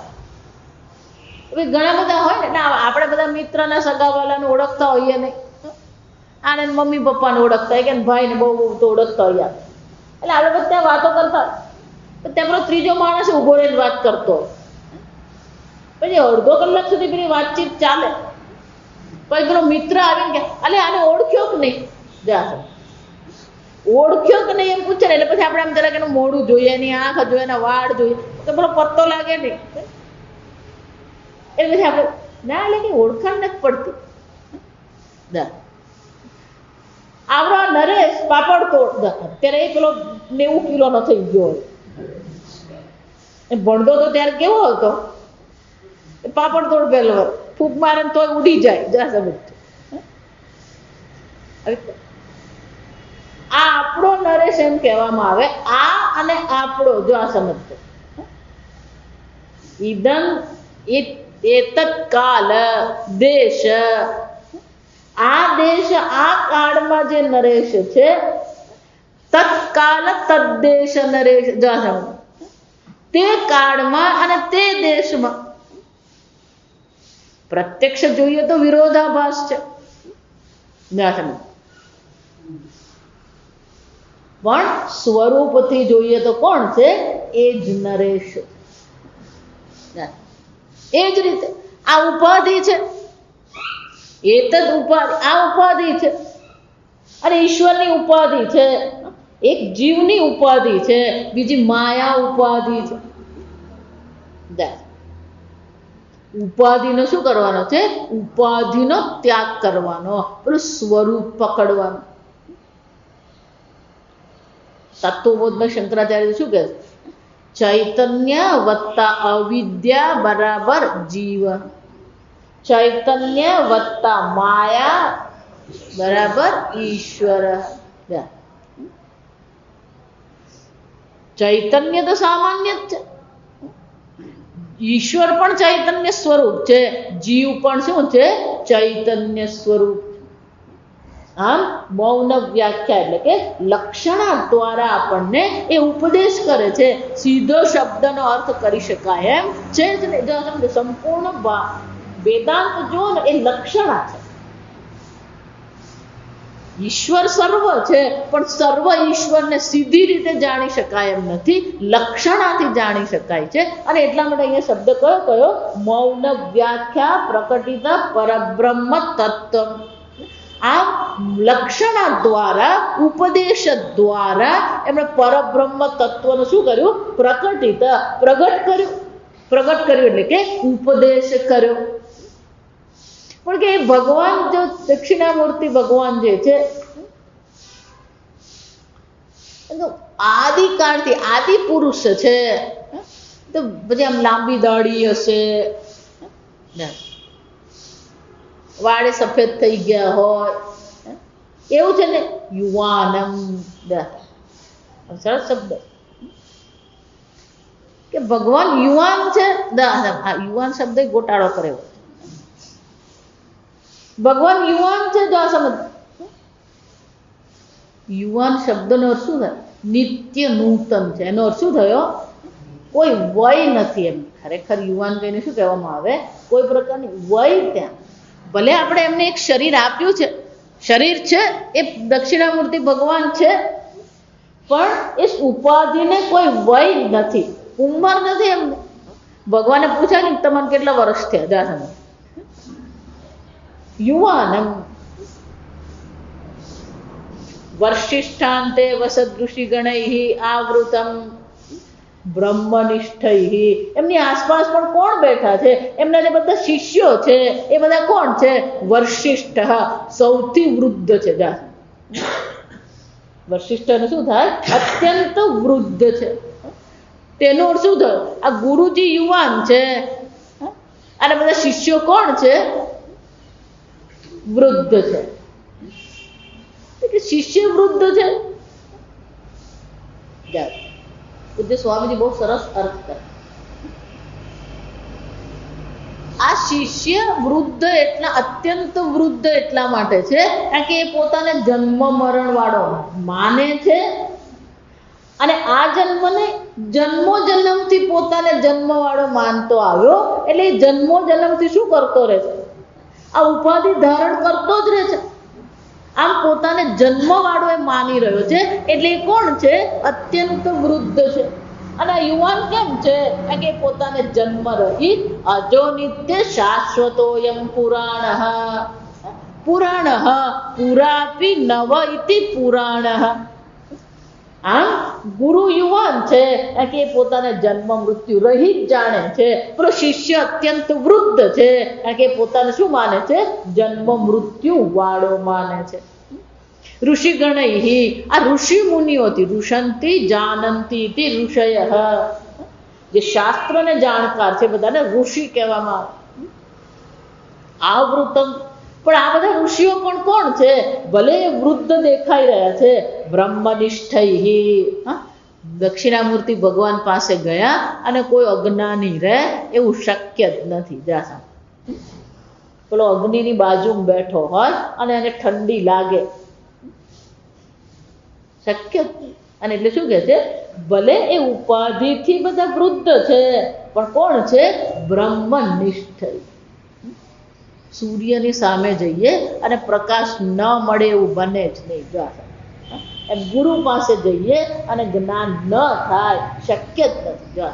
ઘણા બધા હોય ને, એટલે આપણે બધા મિત્રના સગાવાલાને ઓળખતા હોઈએ નહીં, આને મમ્મી પપ્પાને ઓળખતા હોય કે ભાઈને બહુ તો ઓળખતા હોઈએ, એટલે આપણે બધા ત્યાં વાતો કરતા હોય, ત્યાં પેલો ત્રીજો માણસ ઉભો રહીને વાત કરતો હોય, પછી અડધો કલાક સુધી પેલી વાતચીત ચાલે, પછી પેલો મિત્ર આવીને કે અલે આને ઓળખ્યો કે નહીં? ઓળખ્યો કે નહીં એમ પૂછે ને, એટલે પછી આપણે આમ જરાક એનું મોઢું જોઈએ, એની આંખ જોઈએ, એના વાળ જોઈએ, તો પેલો પત્તો લાગે નહીં, એટલે પછી આપણે ના એટલે કે ઓળખાણ નથી પડતી. આવડો નરેશ પાપડ તોડ, ત્યારે એ પેલો 90 કિલોનો થઈ ગયો હોય, એ ભણતો તો ત્યારે કેવો હતો? પાપડ તોડ પેલો ફૂંક મારે તોય ઉડી જાય. સમજ, આ આપણો નરેશ એમ કહેવામાં આવે. આ અને આપણો, જો આ સમજતો, ઇદં એતત કાલ દેશ, આ દેશ આ કાળમાં જે નરેશ છે, તત્કાલ તદ્દેશ નરેશ, જો આ સમજ, તે કાળમાં અને તે દેશમાં. પ્રત્યક્ષ જોઈએ તો વિરોધાભાસ છે, પણ સ્વરૂપથી જોઈએ તો કોણ છે? એ જ નરેશ. એ જ રીતે આ ઉપાધિ છે, એતદ ઉપાધિ, આ ઉપાધિ છે, અને ઈશ્વરની ઉપાધિ છે, એક જીવની ઉપાધિ છે, બીજી માયા ઉપાધિ છે. ઉપાધિનો શું કરવાનો છે? ઉપાધિનો ત્યાગ કરવાનો, પેલું સ્વરૂપ પકડવાનું. તત્વબોધમાં શંકરાચાર્ય શું કહે? ચૈતન્ય વત્તા અવિદ્યા બરાબર જીવ, ચૈતન્ય વત્તા માયા બરાબર ઈશ્વર. ચૈતન્ય તો સામાન્ય જ છે, ઈશ્વર પણ ચૈતન્ય સ્વરૂપ છે, જીવ પણ શું છે? ચૈતન્ય સ્વરૂપ. આમ મૌન વ્યાખ્યા એટલે કે લક્ષણા દ્વારા આપણને એ ઉપદેશ કરે છે. સીધો શબ્દનો અર્થ કરી શકાય એમ છે જ ને. જો સંપૂર્ણ વેદાંત જો ને એ લક્ષણા છે. ઈશ્વર સર્વ છે, પણ સર્વ ઈશ્વરને સીધી રીતે જાણી શકાય એમ નથી, લક્ષણાથી જાણી શકાય છે. અને એટલા માટે અહીંયા શબ્દ કયો? મૌન વ્યાખ્યા પ્રકટિત પરબ્રહ્મ તત્વ. આમ લક્ષણા દ્વારા, ઉપદેશ દ્વારા એમણે પરબ્રહ્મ તત્વનું શું કર્યું? પ્રકટિત, પ્રગટ કર્યું. પ્રગટ કર્યું એટલે કે ઉપદેશ કર્યો. પણ કે ભગવાન, જો દક્ષિણામૂર્તિ ભગવાન જે છે, આદિકાળથી આદિ પુરુષ છે, તો પછી આમ લાંબી દાઢી હશે, વાળે સફેદ થઈ ગયા હોય, એવું છે ને. યુવાનમ, સરસ શબ્દ કે ભગવાન યુવાન છે. યુવાન શબ્દ ગોટાળો કર્યો. ભગવાન યુવાન છે, જો આ સમજ. યુવાન શબ્દનો અર્થ શું થાય? નિત્ય નૂતન છે. એનો અર્થ શું થયો? કોઈ વય નથી એમ. ખરેખર યુવાન કહીને શું કહેવામાં આવે? કોઈ પ્રકારની વય ત્યાં. ભલે આપણે એમને એક શરીર આપ્યું છે, શરીર છે એ દક્ષિણામૂર્તિ ભગવાન છે, પણ એ ઉપાધિને કોઈ વય નથી, ઉંમર નથી એમને. ભગવાને પૂછ્યા કે તમને કેટલા વર્ષ થયા? જા યુવાનમ. વર્ષિષ્ઠાંતે વસદૃષિ ગણૈ આવૃતમ બ્રહ્મનિષ્ઠૈ, એમની આસપાસ પણ કોણ બેઠા છે? એમના જે બધા શિષ્યો છે એ બધા કોણ છે? વશિષ્ઠ, સૌથી વૃદ્ધ છે. વશિષ્ઠ શું થાય? અત્યંત વૃદ્ધ છે. તેનો અર્થ શું થયો? આ ગુરુજી યુવાન છે અને બધા શિષ્યો કોણ છે? વૃદ્ધ છે. શિષ્ય વૃદ્ધ છે. પૂજ્ય સ્વામીજી બહુ સરસ અર્થ કરે. આ શિષ્ય વૃદ્ધ એટલા, અત્યંત વૃદ્ધ એટલા માટે છે કારણ કે એ પોતાને જન્મ મરણ વાળો માને છે અને આ જન્મને જન્મો જન્મથી પોતાને જન્મ વાળો માનતો આવ્યો, એટલે એ જન્મો જન્મથી શું કરતો રહે છે? આ ઉપાધિ ધારણ કરતો જ રહે છે. આમ પોતાને જન્મ વાળો એ માની રહ્યો છે, એટલે એ કોણ છે? અત્યંત વૃદ્ધ છે. અને યુવાન કેમ છે? કે પોતાને જન્મ રહિત અજો નિત્ય શાશ્વતોયમ પુરાણ. પુરાણ પુરાપી નવ ઇતિ પુરાણ. આમ ગુરુ યુવાન છે કે પોતાને જન્મ મૃત્યુ રહિત જાણે છે, પણ શિષ્ય અત્યંત વૃદ્ધ છે કે પોતાને શું માને છે? જન્મ મૃત્યુ વાળો માને છે. ઋષિગણ, આ ઋષિ મુનિઓથી, ઋષંતી જાનંતી ઋષય, જે શાસ્ત્રને જાણકાર છે બધાને ઋષિ કહેવામાં આવે. આવૃતમ, પણ આ બધા ઋષિઓ પણ કોણ છે? ભલે વૃદ્ધ દેખાઈ રહ્યા છે. બ્રહ્મનિષ્ઠૈ, દક્ષિણામૂર્તિ ભગવાન પાસે ગયા અને કોઈ અજ્ઞાની રહે એવું શક્ય જ નથી. જા, પેલો અગ્નિની બાજુમાં બેઠો હોય અને એને ઠંડી લાગે, શક્ય જ નહીં. અને એટલે શું કહે છે? ભલે એ ઉપાધિથી બધા વૃદ્ધ છે પણ કોણ છે? બ્રહ્મનિષ્ઠ. સૂર્યની સામે જઈએ અને પ્રકાશ ન મળે એવું બને જ નહીં. એમ ગુરુ પાસે જઈએ અને જ્ઞાન ન થાય, શક્ય જ નથી.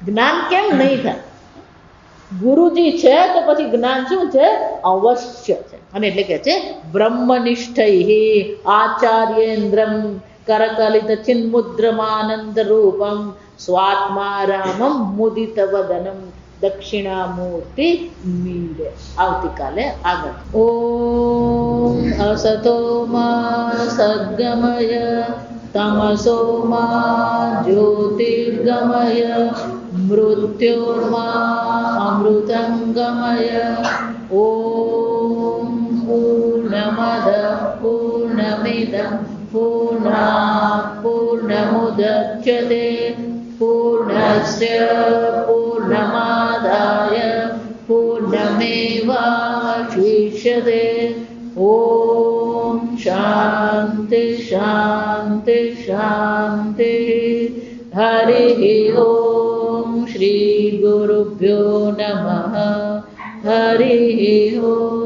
જ્ઞાન કેમ નહીં થાય? ગુરુજી છે તો પછી જ્ઞાન શું છે? અવશ્ય છે. અને એટલે કે છે બ્રહ્મનિષ્ઠૈ આચાર્યેન્દ્રમ કરકલિત ચિન્મુદ્રમાનંદ રૂપમ સ્વાત્મા રામમ મુદિત વદનમ દક્ષિણામૂર્તિ મીરે. આવતીકાલે આગળ. ઓમ અસતો માં સદ્ગમય તમસો માં જ્યોતિર્ગમય મૃત્યોર્મા અમૃતંગમય. ઓમ પૂર્ણમદ પૂર્ણમિદં પૂર્ણાત પૂર્ણમુદચ્યતે પૂર્ણસ્ય પૂર્ણમાદાય પૂર્ણમેવાવશિષ્યતે. ઓમ શાંતિ શાંતિ શાંતિ. હરિ ઓમ શ્રી ગુરુભ્યો નમઃ. હરિ ઓમ.